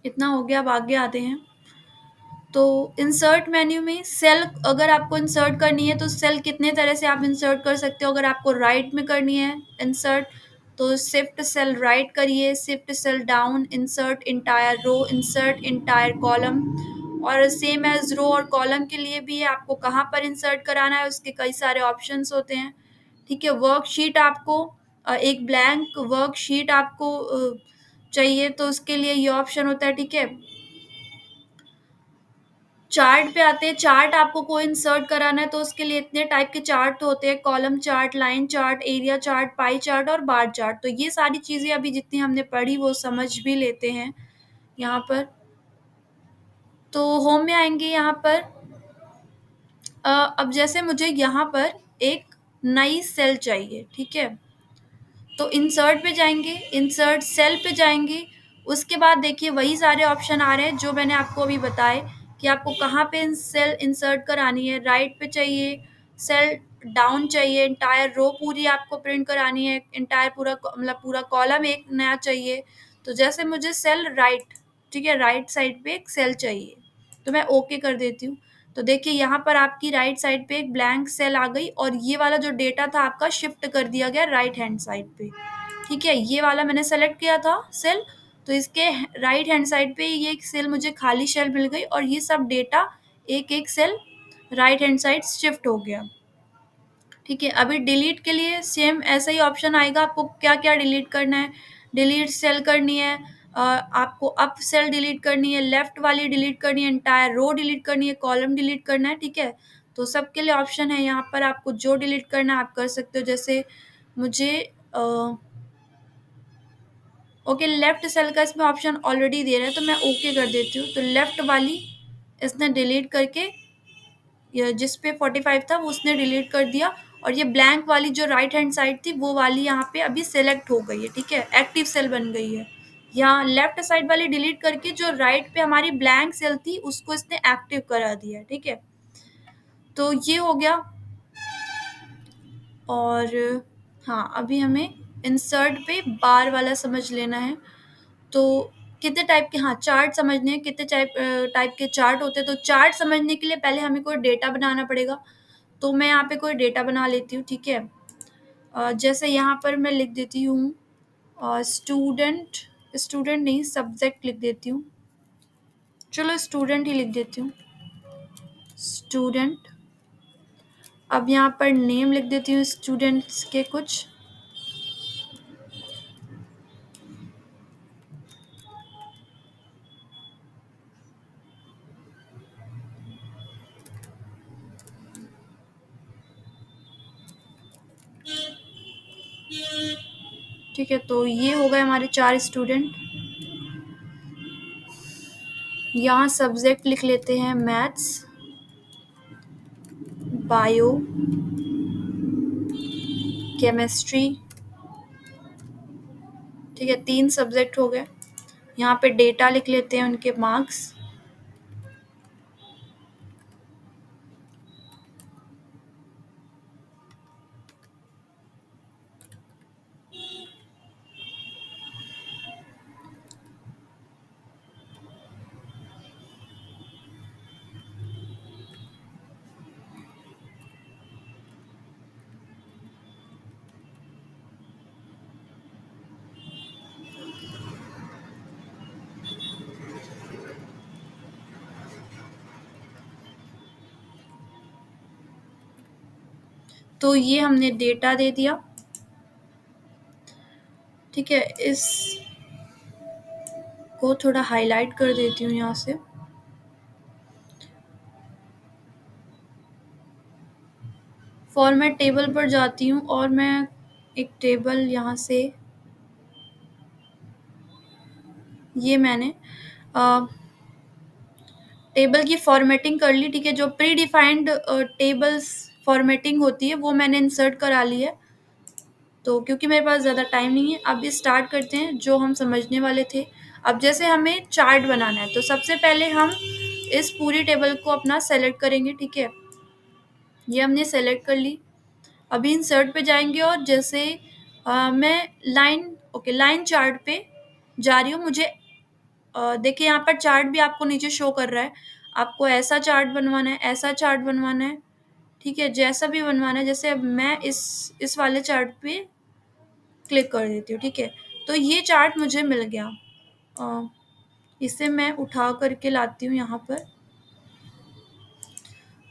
इतना हो गया, अब आगे आते हैं। तो इंसर्ट मेन्यू में सेल अगर आपको इंसर्ट करनी है तो सेल कितने तरह से आप इंसर्ट कर सकते हो। अगर आपको राइट में करनी है इंसर्ट, तो शिफ्ट सेल राइट करिए, shift cell down, insert entire row, insert entire column. और सेम एज रो और कॉलम के लिए भी है, आपको कहाँ पर इंसर्ट कराना है उसके कई सारे ऑप्शंस होते हैं, ठीक है। वर्कशीट आपको एक ब्लैंक वर्कशीट आपको चाहिए तो उसके लिए ये ऑप्शन होता है, ठीक है। चार्ट पे आते हैं, चार्ट आपको कोई इंसर्ट कराना है तो उसके लिए इतने टाइप के चार्ट होते हैं, column chart, line chart, area chart, pie chart और बार चार्ट। तो ये सारी चीजें अभी जितनी हमने पढ़ी वो समझ भी लेते हैं यहाँ पर। तो होम में आएंगे यहाँ पर। अब जैसे मुझे यहाँ पर एक नई सेल चाहिए, ठीक है। तो इंसर्ट पे जाएंगे, इंसर्ट सेल पे जाएंगे। उसके बाद देखिए वही सारे ऑप्शन आ रहे हैं जो मैंने आपको अभी बताए कि आपको कहाँ पे सेल इंसर्ट करानी है। राइट पे चाहिए, सेल डाउन चाहिए, इंटायर रो पूरी आपको प्रिंट करानी है, इंटायर पूरा मतलब पूरा कॉलम एक नया चाहिए। तो जैसे मुझे सेल राइट, ठीक है, राइट साइड पे एक सेल चाहिए तो मैं ओके कर देती हूँ। तो देखिए यहाँ पर आपकी राइट साइड पे एक ब्लैंक सेल आ गई और ये वाला जो डेटा था आपका शिफ्ट कर दिया गया राइट हैंड साइड पे, ठीक है। ये वाला मैंने सेलेक्ट किया था सेल, तो इसके राइट हैंड साइड पे ये एक सेल मुझे खाली सेल मिल गई और ये सब डेटा एक एक cell right hand side shift हो गया, ठीक है। अभी डिलीट के लिए सेम ऐसा ही ऑप्शन आएगा, आपको क्या क्या डिलीट करना है। डिलीट सेल करनी है, आपको अप सेल डिलीट करनी है, लेफ्ट वाली डिलीट करनी है, एंटायर रो डिलीट करनी है, कॉलम डिलीट करना है, ठीक है। तो सबके लिए ऑप्शन है यहाँ पर, आपको जो डिलीट करना है आप कर सकते हो। जैसे मुझे ओके लेफ्ट सेल का इसमें ऑप्शन ऑलरेडी दे रहा है तो मैं ओके कर देती हूँ। तो लेफ्ट वाली इसने डिलीट करके जिस पे 45 था वो उसने डिलीट कर दिया और ये ब्लैंक वाली जो राइट हैंड साइड थी वो वाली यहाँ पे अभी सेलेक्ट हो गई है, ठीक है, एक्टिव सेल बन गई है। यहाँ लेफ्ट साइड वाली डिलीट करके जो राइट पे हमारी ब्लैंक सेल थी उसको इसने एक्टिव करा दिया, ठीक है। तो ये हो गया। और हाँ, अभी हमें इंसर्ट पे बार वाला समझ लेना है। तो कितने टाइप के, हाँ, चार्ट समझने हैं, कितने टाइप के चार्ट होते हैं। तो चार्ट समझने के लिए पहले हमें कोई डेटा बनाना पड़ेगा। तो मैं यहाँ पे कोई डेटा बना लेती हूँ, ठीक है। जैसे यहाँ पर मैं लिख देती हूँ स्टूडेंट, स्टूडेंट नहीं सब्जेक्ट लिख देती हूँ, चलो स्टूडेंट ही लिख देती हूँ, स्टूडेंट। अब यहाँ पर नेम लिख देती हूँ स्टूडेंट्स के कुछ, ठीक है। तो ये हो गए हमारे 4 स्टूडेंट। यहाँ सब्जेक्ट लिख लेते हैं मैथ्स, बायो, केमिस्ट्री, ठीक है, 3 सब्जेक्ट हो गए। यहाँ पे डेटा लिख लेते हैं उनके मार्क्स, तो ये हमने डेटा दे दिया। ठीक है, इस को थोड़ा हाईलाइट कर देती हूँ यहाँ से। फॉर्मेट टेबल पर जाती हूँ और मैं एक टेबल यहाँ से, ये मैंने टेबल की फॉर्मेटिंग कर ली। ठीक है, जो प्री डिफाइंड टेबल्स फॉर्मेटिंग होती है वो मैंने इंसर्ट करा ली है। तो क्योंकि मेरे पास ज़्यादा टाइम नहीं है, अब स्टार्ट करते हैं जो हम समझने वाले थे। अब जैसे हमें चार्ट बनाना है तो सबसे पहले हम इस पूरी टेबल को अपना सेलेक्ट करेंगे। ठीक है, ये हमने सेलेक्ट कर ली। अभी इंसर्ट पे जाएंगे और जैसे मैं लाइन चार्ट पे जा रही हूँ। मुझे देखिए यहाँ पर चार्ट भी आपको नीचे शो कर रहा है। आपको ऐसा चार्ट बनवाना है, ऐसा चार्ट बनवाना है। ठीक है, जैसा भी बनवाना है। जैसे अब मैं इस वाले चार्ट पे क्लिक कर देती हूँ। ठीक है, तो ये चार्ट मुझे मिल गया। अ, इसे मैं उठा करके लाती हूँ यहाँ पर।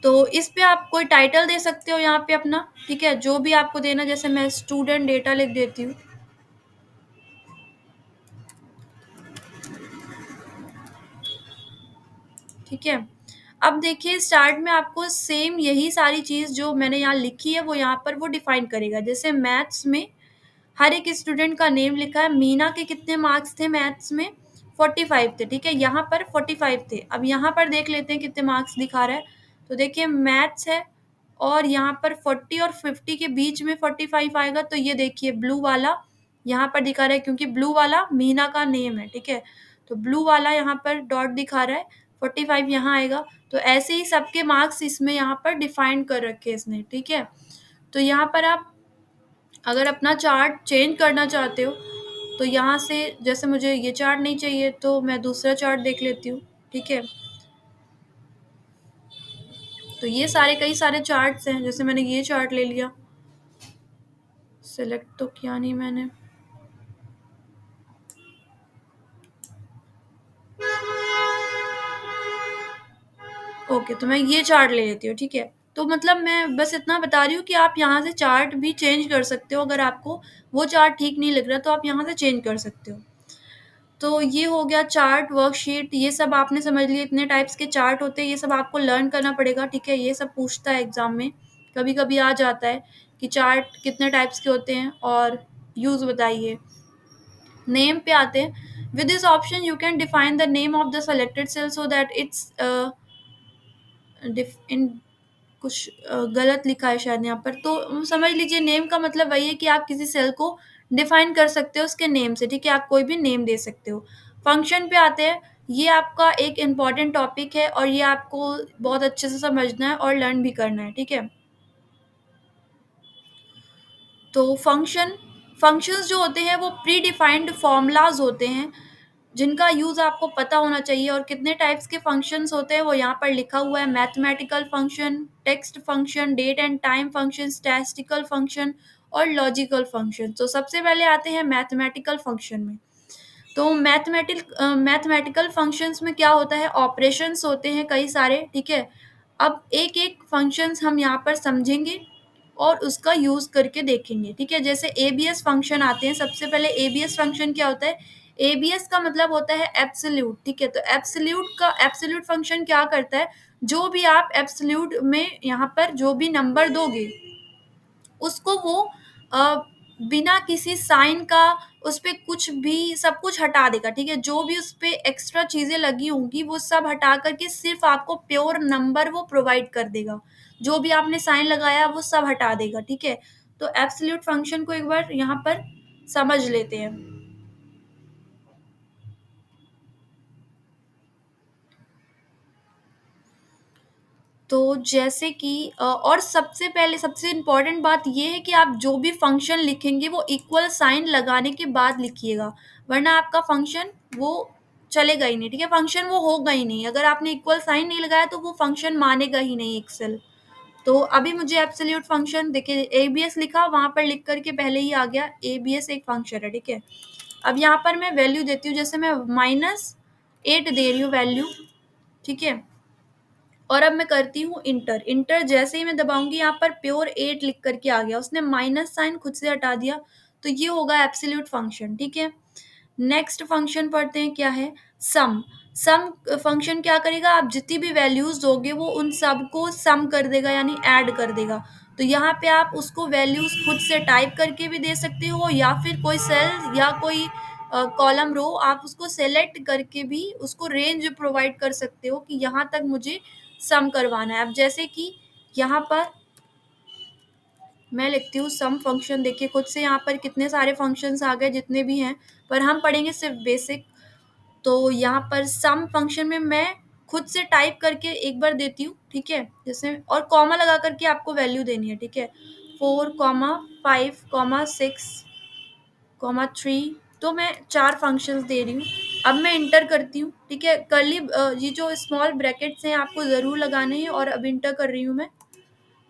तो इस पे आप कोई टाइटल दे सकते हो यहाँ पे अपना। ठीक है, जो भी आपको देना, जैसे मैं स्टूडेंट डेटा लिख देती हूँ। ठीक है, अब देखिए स्टार्ट में आपको सेम यही सारी चीज़ जो मैंने यहाँ लिखी है वो यहाँ पर वो डिफाइन करेगा। जैसे मैथ्स में हर एक स्टूडेंट का नेम लिखा है। मीना के कितने मार्क्स थे मैथ्स में? 45 थे। ठीक है, यहाँ पर 45 थे। अब यहाँ पर देख लेते हैं कितने मार्क्स दिखा रहा है। तो देखिए मैथ्स है और यहाँ पर 40 और 50 के बीच में 45 आएगा। तो ये देखिए ब्लू वाला यहाँ पर दिखा रहा है क्योंकि ब्लू वाला मीना का नेम है। ठीक है, तो ब्लू वाला यहाँ पर डॉट दिखा रहा है, 45 यहाँ आएगा। तो ऐसे ही सबके मार्क्स इसमें यहाँ पर डिफाइन कर रखे हैं इसने। ठीक है, तो यहाँ पर आप अगर अपना चार्ट चेंज करना चाहते हो तो यहाँ से, जैसे मुझे ये चार्ट नहीं चाहिए तो मैं दूसरा चार्ट देख लेती हूँ। ठीक है, तो ये सारे कई सारे चार्ट्स हैं। जैसे मैंने ये चार्ट ले लिया, सिलेक्ट तो किया नहीं मैंने। ओके, तो मैं ये चार्ट ले लेती हूँ। ठीक है, तो मतलब मैं बस इतना बता रही हूँ कि आप यहाँ से चार्ट भी चेंज कर सकते हो। अगर आपको वो चार्ट ठीक नहीं लग रहा तो आप यहाँ से चेंज कर सकते हो। तो ये हो गया चार्ट, वर्कशीट, ये सब आपने समझ लिया। इतने टाइप्स के चार्ट होते हैं, ये सब आपको लर्न करना पड़ेगा। ठीक है, ये सब पूछता है एग्जाम में, कभी कभी आ जाता है कि चार्ट कितने टाइप्स के होते हैं और यूज बताइए। नेम पे आते हैं। With this option you can define the name of the selected cell so that it's इन कुछ गलत लिखा है शायद यहाँ पर। तो समझ लीजिए नेम का मतलब वही है कि आप किसी सेल को डिफाइन कर सकते हो उसके नेम से। ठीक है, आप कोई भी नेम दे सकते हो। फंक्शन पे आते हैं। ये आपका एक इम्पॉर्टेंट टॉपिक है और ये आपको बहुत अच्छे से समझना है और लर्न भी करना है। ठीक है, तो फंक्शंस जो होते हैं वो प्री डिफाइंड फॉर्मूलाज होते हैं जिनका यूज़ आपको पता होना चाहिए। और कितने टाइप्स के फंक्शंस होते हैं वो यहाँ पर लिखा हुआ है। Mathematical function, text function, date and time function, statistical function और लॉजिकल फंक्शन। तो सबसे पहले आते हैं मैथमेटिकल फंक्शन में। तो मैथमेटिकल फंक्शंस में क्या होता है, ऑपरेशंस होते हैं कई सारे। ठीक है, अब एक एक फंक्शंस हम यहाँ पर समझेंगे और उसका यूज करके देखेंगे। ठीक है, जैसे एबीएस फंक्शन आते हैं। सबसे पहले एबीएस फंक्शन क्या होता है? एबीएस का मतलब होता है एब्सोल्यूट। ठीक है, तो एब्सोल्यूट फंक्शन क्या करता है? जो भी आप एब्सोल्यूट में यहाँ पर जो भी नंबर दोगे उसको वो अ, बिना किसी साइन का उस पे कुछ भी सब कुछ हटा देगा। ठीक है, जो भी उस पे एक्स्ट्रा चीजें लगी होंगी वो सब हटा करके सिर्फ आपको प्योर नंबर वो प्रोवाइड कर देगा। जो भी आपने साइन लगाया वो सब हटा देगा। ठीक है, तो एब्सोल्यूट फंक्शन को एक बार यहाँ पर समझ लेते हैं। तो जैसे कि और सबसे पहले सबसे इम्पोर्टेंट बात ये है कि आप जो भी फंक्शन लिखेंगे वो इक्वल साइन लगाने के बाद लिखिएगा, वरना आपका फंक्शन वो चलेगा ही नहीं। ठीक है, फंक्शन वो होगा ही नहीं। अगर आपने इक्वल साइन नहीं लगाया तो वो फंक्शन मानेगा ही नहीं एक्सेल। तो अभी मुझे एब्सोल्यूट फंक्शन देखिए, एबीएस लिखा वहां पर लिख करके पहले ही आ गया एबीएस एक फंक्शन है। ठीक है, अब यहाँ पर मैं वैल्यू देती हूँ। जैसे मैं -8 दे रही हूँ वैल्यू। ठीक है, और अब मैं करती हूँ इंटर। इंटर जैसे ही मैं दबाऊंगी यहाँ पर प्योर 8 लिख करके आ गया, उसने माइनस साइन खुद से हटा दिया, तो ये होगा एब्सोल्यूट फंक्शन। ठीक है, नेक्स्ट फंक्शन पढ़ते हैं, क्या है, सम। सम फंक्शन क्या करेगा, आप जितनी भी वैल्यूज दोगे वो उन सबको सम कर देगा, यानी ऐड कर देगा। तो यहाँ पे आप उसको वैल्यूज खुद से टाइप करके भी दे सकते हो, या फिर कोई सेल या कोई कॉलम रो आप उसको सेलेक्ट करके भी उसको रेंज प्रोवाइड कर सकते हो कि यहाँ तक मुझे सम करवाना है। अब जैसे कि यहाँ पर मैं लिखती हूँ सम फंक्शन, देखिए खुद से यहाँ पर कितने सारे फंक्शंस आ गए जितने भी हैं, पर हम पढ़ेंगे सिर्फ बेसिक। तो यहाँ पर सम फंक्शन में मैं खुद से टाइप करके एक बार देती हूँ, ठीक है, जैसे, और कॉमा लगा करके आपको वैल्यू देनी है। ठीक है, 4,5,6,3, तो मैं 4 फंक्शंस दे रही हूँ। अब मैं इंटर करती हूँ। ठीक है, कर्ली ये जो स्मॉल ब्रैकेट्स हैं आपको ज़रूर लगाने हैं, और अब इंटर कर रही हूँ मैं।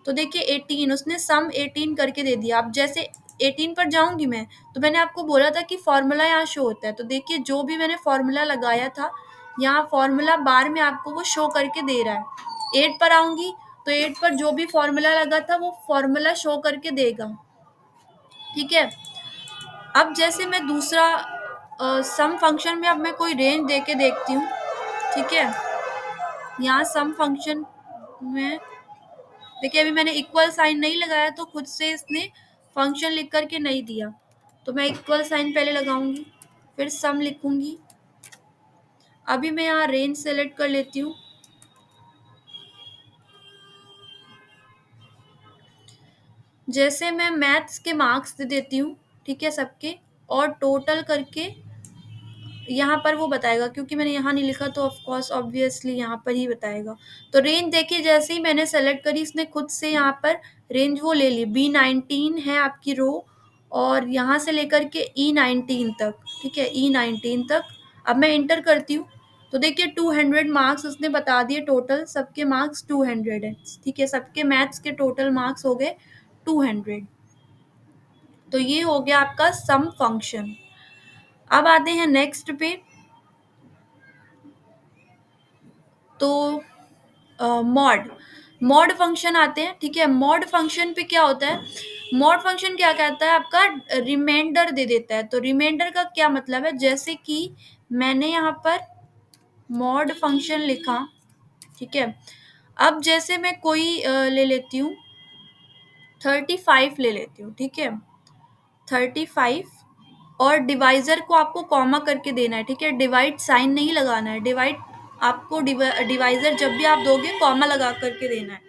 तो देखिए 18, उसने सम 18 करके दे दिया। अब जैसे 18 पर जाऊंगी मैं, तो मैंने आपको बोला था कि फॉर्मूला यहाँ शो होता है, तो देखिए जो भी मैंने फॉर्मूला लगाया था यहाँ फॉर्मूला बार में आपको वो शो करके दे रहा है। 8 पर आऊंगी तो 8 पर जो भी फॉर्मूला लगा था वो फॉर्मूला शो करके देगा। ठीक है, अब जैसे मैं दूसरा सम फंक्शन में अब मैं कोई रेंज दे के देखती हूँ। ठीक है, यहाँ सम फंक्शन में देखिए अभी मैंने इक्वल साइन नहीं लगाया, तो खुद से इसने फंक्शन लिख करके नहीं दिया, तो मैं इक्वल साइन पहले लगाऊंगी, फिर सम लिखूंगी। अभी मैं यहाँ रेंज सेलेक्ट कर लेती हूँ। जैसे मैं मैथ्स के मार्क्स दे देती हूँ, ठीक है, सबके, और टोटल करके यहाँ पर वो बताएगा, क्योंकि मैंने यहाँ नहीं लिखा तो ऑफ कोर्स ऑब्वियसली यहाँ पर ही बताएगा। तो रेंज देखिए जैसे ही मैंने सेलेक्ट करी, इसने खुद से यहाँ पर रेंज वो ले ली, B19 है आपकी रो, और यहाँ से लेकर के E19 तक। ठीक है, E19 तक। अब मैं इंटर करती हूँ, तो देखिए 200 मार्क्स उसने बता दिए, टोटल सबके मार्क्स 200 है। ठीक है, सबके मैथ्स के टोटल मार्क्स हो गए 200। तो ये हो गया आपका सम फंक्शन। अब आते हैं नेक्स्ट पे, तो मॉड। मॉड फंक्शन आते हैं। ठीक है, मॉड फंक्शन पे क्या होता है, मॉड फंक्शन क्या कहता है, आपका रिमाइंडर दे देता है। तो रिमाइंडर का क्या मतलब है, जैसे कि मैंने यहाँ पर मॉड फंक्शन लिखा। ठीक है, अब जैसे मैं कोई ले लेती हूँ 35 ले लेती हूँ। ठीक है, 35, और डिवाइजर को आपको कॉमा करके देना है। ठीक है, डिवाइड साइन नहीं लगाना है, डिवाइड आपको डिवाइजर जब भी आप दोगे कॉमा लगा करके देना है।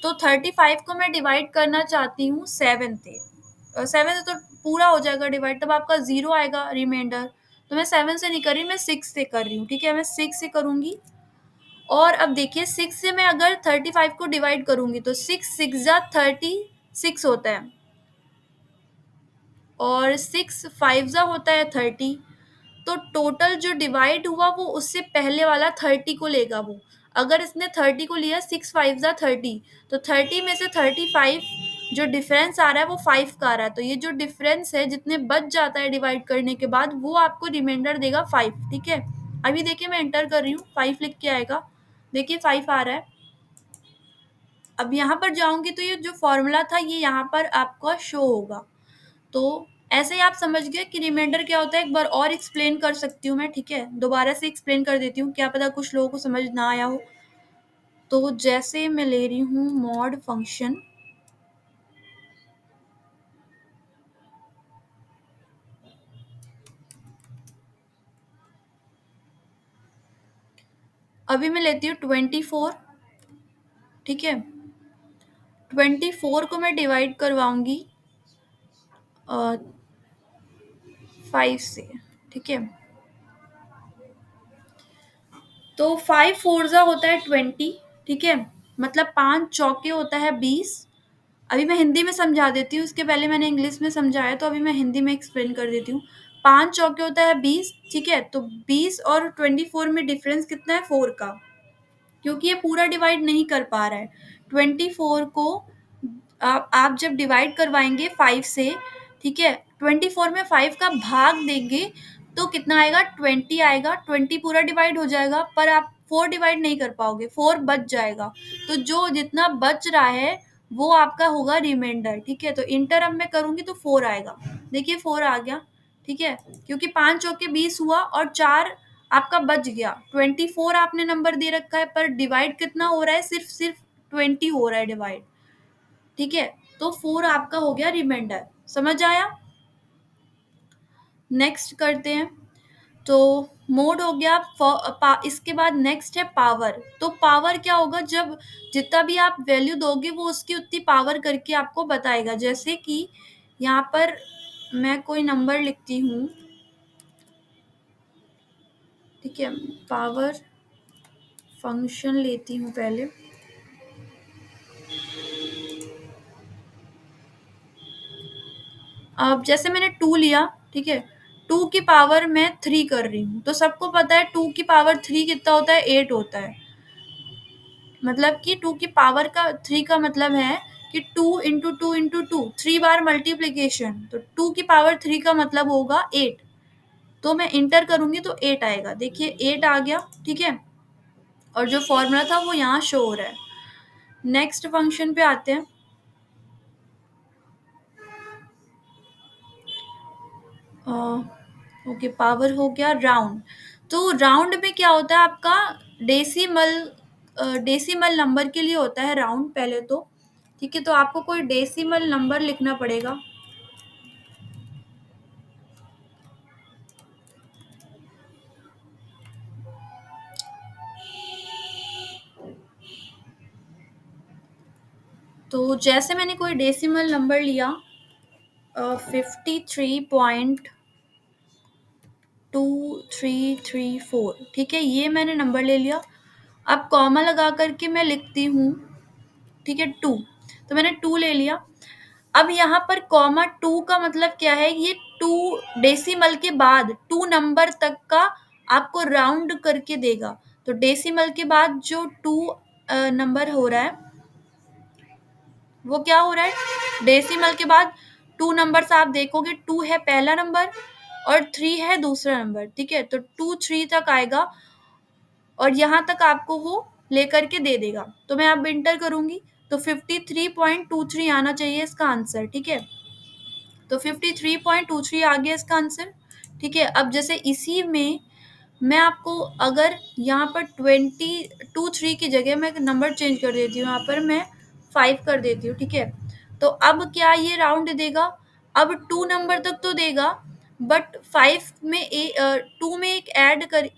तो 35 को मैं डिवाइड करना चाहती हूँ 7 से। 7 से तो पूरा हो जाएगा डिवाइड, तब आपका 0 आएगा रिमाइंडर। तो मैं 7 से नहीं कर रही, मैं 6 से कर रही हूँ। ठीक है, मैं 6 से करूँगी। और अब देखिए 6 से मैं अगर 35 को डिवाइड करूँगी तो 6 6 जा 36 होता है, और 6 5 जा होता है 30। तो टोटल जो डिवाइड हुआ वो उससे पहले वाला 30 को लेगा वो। अगर इसने 30 को लिया, 6 5 जा 30, तो 30 में से 35 जो डिफरेंस आ रहा है वो 5 का आ रहा है। तो ये जो डिफरेंस है जितने बच जाता है डिवाइड करने के बाद, वो आपको रिमाइंडर देगा 5। ठीक है, अभी देखिए मैं एंटर कर रही हूँ, 5 लिख के आएगा, देखिए 5 आ रहा है। अब यहाँ पर जाऊंगी तो ये जो फॉर्मूला था ये यहाँ पर आपका शो होगा। तो ऐसे ही आप समझ गए कि रिमाइंडर क्या होता है। एक बार और एक्सप्लेन कर सकती हूँ मैं, ठीक है, दोबारा से एक्सप्लेन कर देती हूँ, क्या पता कुछ लोगों को समझ ना आया हो। तो जैसे मैं ले रही हूँ मॉड फंक्शन, अभी मैं लेती हूँ 24। ठीक है, 24 को मैं डिवाइड करवाऊंगी 5 से। ठीक है, तो 5 फोरजा होता है 20। ठीक है, मतलब 5 चौके होता है 20। अभी मैं हिंदी में समझा देती हूँ, इसके पहले मैंने इंग्लिश में समझाया, तो अभी मैं हिंदी में एक्सप्लेन कर देती हूँ। 5 चौके होता है 20। ठीक है, तो 20 और 24 में डिफरेंस कितना है, 4 का, क्योंकि ये पूरा डिवाइड नहीं कर पा रहा है। 24 को आप जब डिवाइड करवाएंगे 5 से, ठीक है, 24 में 5 का भाग देंगे तो कितना आएगा, 20 आएगा। 20 पूरा डिवाइड हो जाएगा, पर आप 4 डिवाइड नहीं कर पाओगे, 4 बच जाएगा। तो जो जितना बच रहा है वो आपका होगा रिमाइंडर, ठीक है। तो इंटर अब मैं करूंगी तो 4 आएगा, देखिए 4 आ गया, ठीक है, क्योंकि 5 चौके 20 हुआ और 4 आपका बच गया। 24 आपने नंबर दे रखा है, पर डिवाइड कितना हो रहा है, सिर्फ सिर्फ 20 हो रहा है डिवाइड, ठीक है। तो 4 आपका हो गया रिमाइंडर, समझ आया। नेक्स्ट करते हैं। तो मोड हो गया, इसके बाद नेक्स्ट है पावर। तो पावर क्या होगा, जब जितना भी आप वैल्यू दोगे वो उसकी उतनी पावर करके आपको बताएगा। जैसे कि यहाँ पर मैं कोई नंबर लिखती हूँ, ठीक है, पावर फंक्शन लेती हूँ पहले। अब जैसे मैंने 2 लिया, ठीक है, 2 की पावर मैं 3 कर रही हूँ, तो सबको पता है 2 की पावर 3 कितना होता है, 8 होता है। मतलब कि 2 की पावर का 3 का मतलब है कि 2 इंटू 2 इंटू 2, 3 बार मल्टीप्लीकेशन, तो 2 की पावर 3 का मतलब होगा 8। तो मैं इंटर करूंगी तो 8 आएगा, देखिए 8 आ गया, ठीक है। और जो फॉर्मूला था वो यहाँ शो हो रहा है। नेक्स्ट फंक्शन पे आते हैं। ओके, पावर हो गया राउंड। तो राउंड में क्या होता है आपका, डेसिमल, डेसिमल नंबर के लिए होता है राउंड पहले तो, ठीक है। तो आपको कोई डेसिमल नंबर लिखना पड़ेगा। तो जैसे मैंने कोई डेसिमल नंबर लिया 53.2334, ठीक है, ये मैंने नंबर ले लिया। अब कॉमा लगा करके मैं लिखती हूँ, ठीक है, 2। तो मैंने 2 ले लिया। अब यहाँ पर कॉमा 2 का मतलब क्या है, ये 2 डेसिमल के बाद 2 नंबर तक का आपको राउंड करके देगा। तो डेसिमल के बाद जो 2 नंबर हो रहा है वो क्या हो रहा है, डेसिमल के बाद 2 नंबर्स आप देखोगे, 2 है पहला नंबर और 3 है दूसरा नंबर, ठीक है। तो 2 3 तक आएगा और यहाँ तक आपको वो लेकर के दे देगा। तो मैं अब इंटर करूंगी तो 53.23 आना चाहिए इसका आंसर, ठीक है। तो 53.23 आ गया इसका आंसर, ठीक है। अब जैसे इसी में मैं आपको अगर यहाँ पर 23 की जगह मैं नंबर चेंज कर देती हूँ, यहाँ पर मैं 5 कर देती हूँ, ठीक है। तो अब क्या ये राउंड देगा, अब 2 नंबर तक तो देगा, बट 5 में 2 में एक ऐड कर,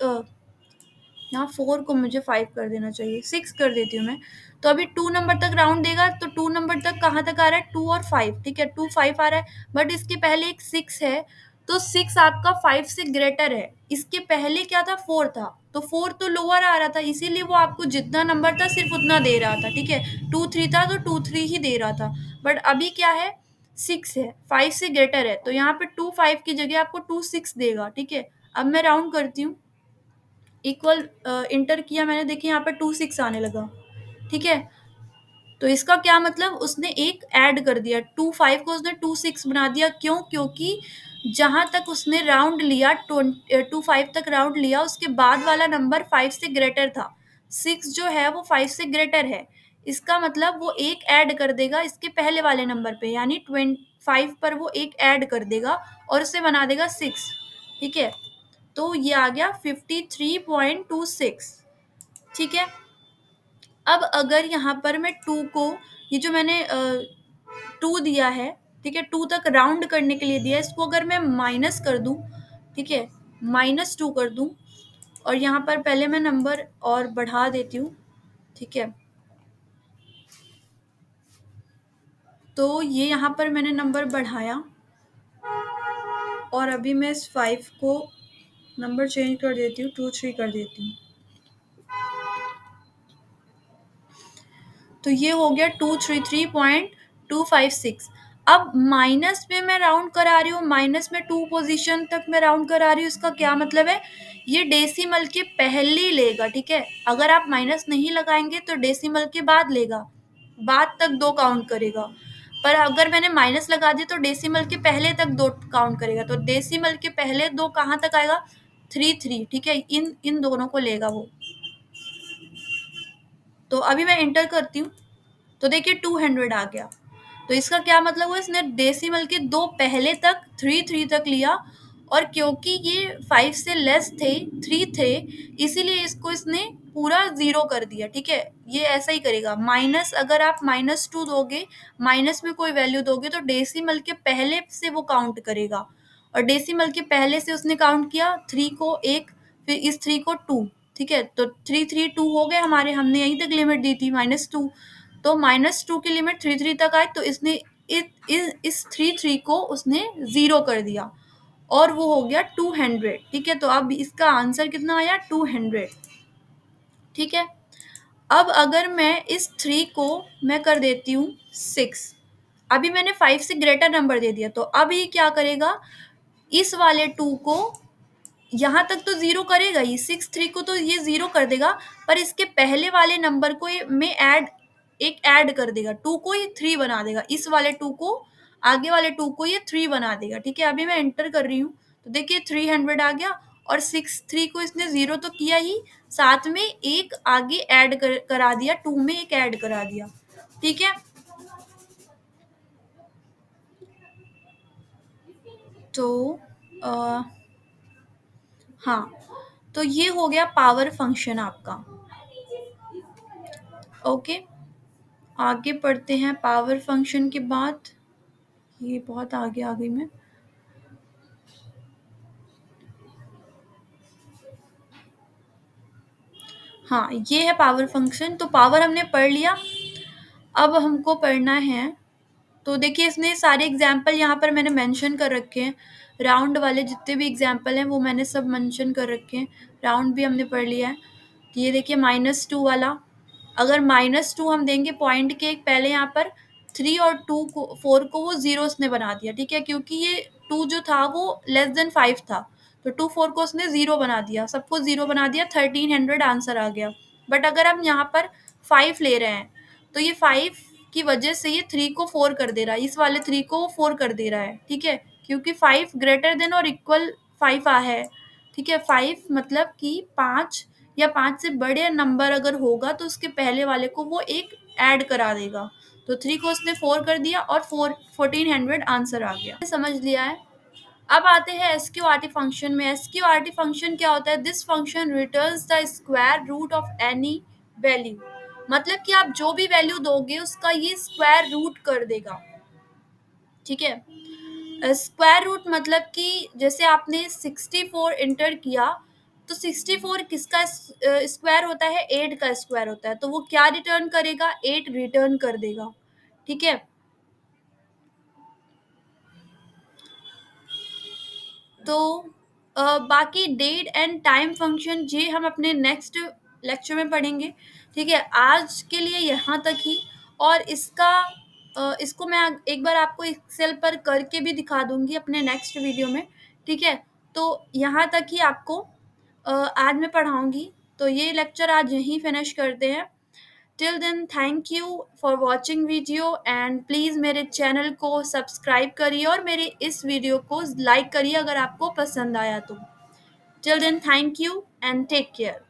यहाँ 4 को मुझे 5 कर देना चाहिए, 6 कर देती हूँ मैं। तो अभी 2 नंबर तक राउंड देगा, तो 2 नंबर तक कहाँ तक आ रहा है, 2 और 5, ठीक है, 2 5 आ रहा है। बट इसके पहले एक 6 है, तो 6 आपका 5 से ग्रेटर है। इसके पहले क्या था, 4 था, तो 4 तो लोअर आ रहा था, इसीलिए वो आपको जितना नंबर था सिर्फ उतना दे रहा था, ठीक है। 2 3 था तो 2 3 ही दे रहा था। बट अभी क्या है, 6 है, 5 से ग्रेटर है, तो यहाँ पे 2 5 की जगह आपको 2 6 देगा, ठीक है। अब मैं राउंड करती हूँ, इक्वल इंटर किया मैंने, देखिए यहाँ पर 2 6 आने लगा, ठीक है। तो इसका क्या मतलब, उसने एक ऐड कर दिया, 2 5 को उसने 2 6 बना दिया। क्यों, क्योंकि जहां तक उसने राउंड लिया, 2 5 तक राउंड लिया, उसके बाद वाला नंबर 5 से ग्रेटर था। 6 जो है वो 5 से ग्रेटर है, इसका मतलब वो एक ऐड कर देगा इसके पहले वाले नंबर पे, यानी 25 पर वो एक ऐड कर देगा और उसे बना देगा 6, ठीक है। तो ये आ गया 53.26, ठीक है। अब अगर यहाँ पर मैं 2 को, ये जो मैंने 2 दिया है, ठीक है, 2 तक राउंड करने के लिए दिया, इसको अगर मैं माइनस कर दूं, ठीक है, -2 कर दूं, और यहाँ पर पहले मैं नंबर और बढ़ा देती हूँ, ठीक है। तो ये यहाँ पर मैंने नंबर बढ़ाया और अभी मैं इस 5 को नंबर चेंज कर देती हूँ, 2 3 कर देती हूँ। तो ये हो गया 233.256। अब माइनस में मैं राउंड करा रही हूँ, माइनस में 2 पोजीशन तक मैं राउंड करा रही हूँ, इसका क्या मतलब है, ये डेसिमल के पहले लेगा, ठीक है। अगर आप माइनस नहीं लगाएंगे तो डेसिमल के बाद लेगा, बाद तक 2 काउंट करेगा। पर अगर मैंने माइनस लगा दिया तो डेसिमल के पहले तक 2 काउंट करेगा। तो डेसिमल के पहले 2 कहाँ तक आएगा, 3 3, ठीक है, इन इन दोनों को लेगा वो। तो अभी मैं एंटर करती हूँ, तो देखिए 200 आ गया। तो इसका क्या मतलब हुआ, इसने डेसिमल के दो पहले तक 3 तक लिया, और क्योंकि ये 5 से लेस थे, 3 थे, इसीलिए इसको इसने पूरा जीरो कर दिया। ठीक है, ये ऐसा ही करेगा। माइनस, अगर आप -2 दोगे, माइनस में कोई वैल्यू दोगे, तो डेसिमल के पहले से वो काउंट करेगा, और डेसिमल के पहले से उसने काउंट किया 3 को 1, फिर इस 3 को 2। ठीक है, तो 3 हो गए हमारे, हमने यहीं तक लिमिट दी थी -2। तो -2 की लिमिट 3 तक आई, तो इसने इस 3 को उसने जीरो कर दिया, और वो हो गया 200। ठीक है, तो अब इसका आंसर कितना आया, 200। ठीक है, अब अगर मैं इस 3 को मैं कर देती हूँ 6, अभी मैंने 5 से ग्रेटर नंबर दे दिया, तो अब ये क्या करेगा, इस वाले 2 को यहाँ तक तो जीरो करेगा ही, 6 3 को तो ये जीरो कर देगा, पर इसके पहले वाले नंबर को ये में ऐड कर देगा, 2 को ये 3 बना देगा, इस वाले 2 को, आगे वाले 2 को ये 3 बना देगा। ठीक है, अभी मैं एंटर कर रही हूँ, तो देखिए 300 आ गया, और 6 3 को इसने जीरो तो किया ही, साथ में एक आगे करा दिया, 2 में एक ऐड करा दिया। ठीक है, तो आ, हाँ, तो ये हो गया पावर फंक्शन आपका। ओके, आगे पढ़ते हैं पावर फंक्शन के बाद। ये बहुत आगे आ गई मैं। हाँ, ये है पावर फंक्शन। तो पावर हमने पढ़ लिया, अब हमको पढ़ना है, तो देखिए इसने सारे एग्जाम्पल यहाँ पर मैंने मेंशन कर रखे हैं, राउंड वाले जितने भी एग्जाम्पल हैं वो मैंने सब मेंशन कर रखे हैं। राउंड भी हमने पढ़ लिया है। तो ये देखिए -2 वाला, अगर -2 हम देंगे पॉइंट के पहले, यहाँ पर 3 और 2 को 4 को वो जीरो उसने बना दिया। ठीक है, क्योंकि ये 2 जो था वो लेस देन 5 था, तो 2 4 को उसने जीरो बना दिया, सबको जीरो बना दिया, 1300 आंसर आ गया। बट अगर हम यहाँ पर 5 ले रहे हैं, तो ये 5 की वजह से ये 3 को 4 कर दे रहा है, इस वाले 3 को 4 कर दे रहा है। ठीक है, क्योंकि 5 ग्रेटर देन और इक्वल 5 है। ठीक है, 5 मतलब कि 5 या 5 से बड़े नंबर अगर होगा, तो उसके पहले वाले को वो एक ऐड करा देगा। तो 3 को उसने 4 कर दिया, और 1400 आंसर आ गया। समझ लिया है। अब आते हैं एसक्यूआरटी फंक्शन में। एसक्यूआरटी फंक्शन क्या होता है, this function returns the square root of any value, मतलब कि आप जो भी वैल्यू दोगे उसका ये स्क्वायर रूट कर देगा। ठीक है, स्क्वायर रूट मतलब कि जैसे आपने 64 इंटर किया, तो 64 किसका स्क्वायर होता है, 8 का स्क्वायर होता है, तो वो क्या रिटर्न करेगा, 8 रिटर्न कर देगा। ठीक है, तो बाकी डेट एंड टाइम फंक्शन ये हम अपने नेक्स्ट लेक्चर में पढ़ेंगे। ठीक है, आज के लिए यहाँ तक ही, और इसको मैं एक बार आपको एक्सेल पर करके भी दिखा दूंगी अपने नेक्स्ट वीडियो में। ठीक है, तो यहाँ तक ही आपको आज मैं पढ़ाऊंगी। तो ये लेक्चर आज यहीं फिनिश करते हैं। Till then thank you for watching video, and please मेरे चैनल को सब्सक्राइब करिए, और मेरे इस वीडियो को लाइक करिए अगर आपको पसंद आया तो। Till then thank you and take care.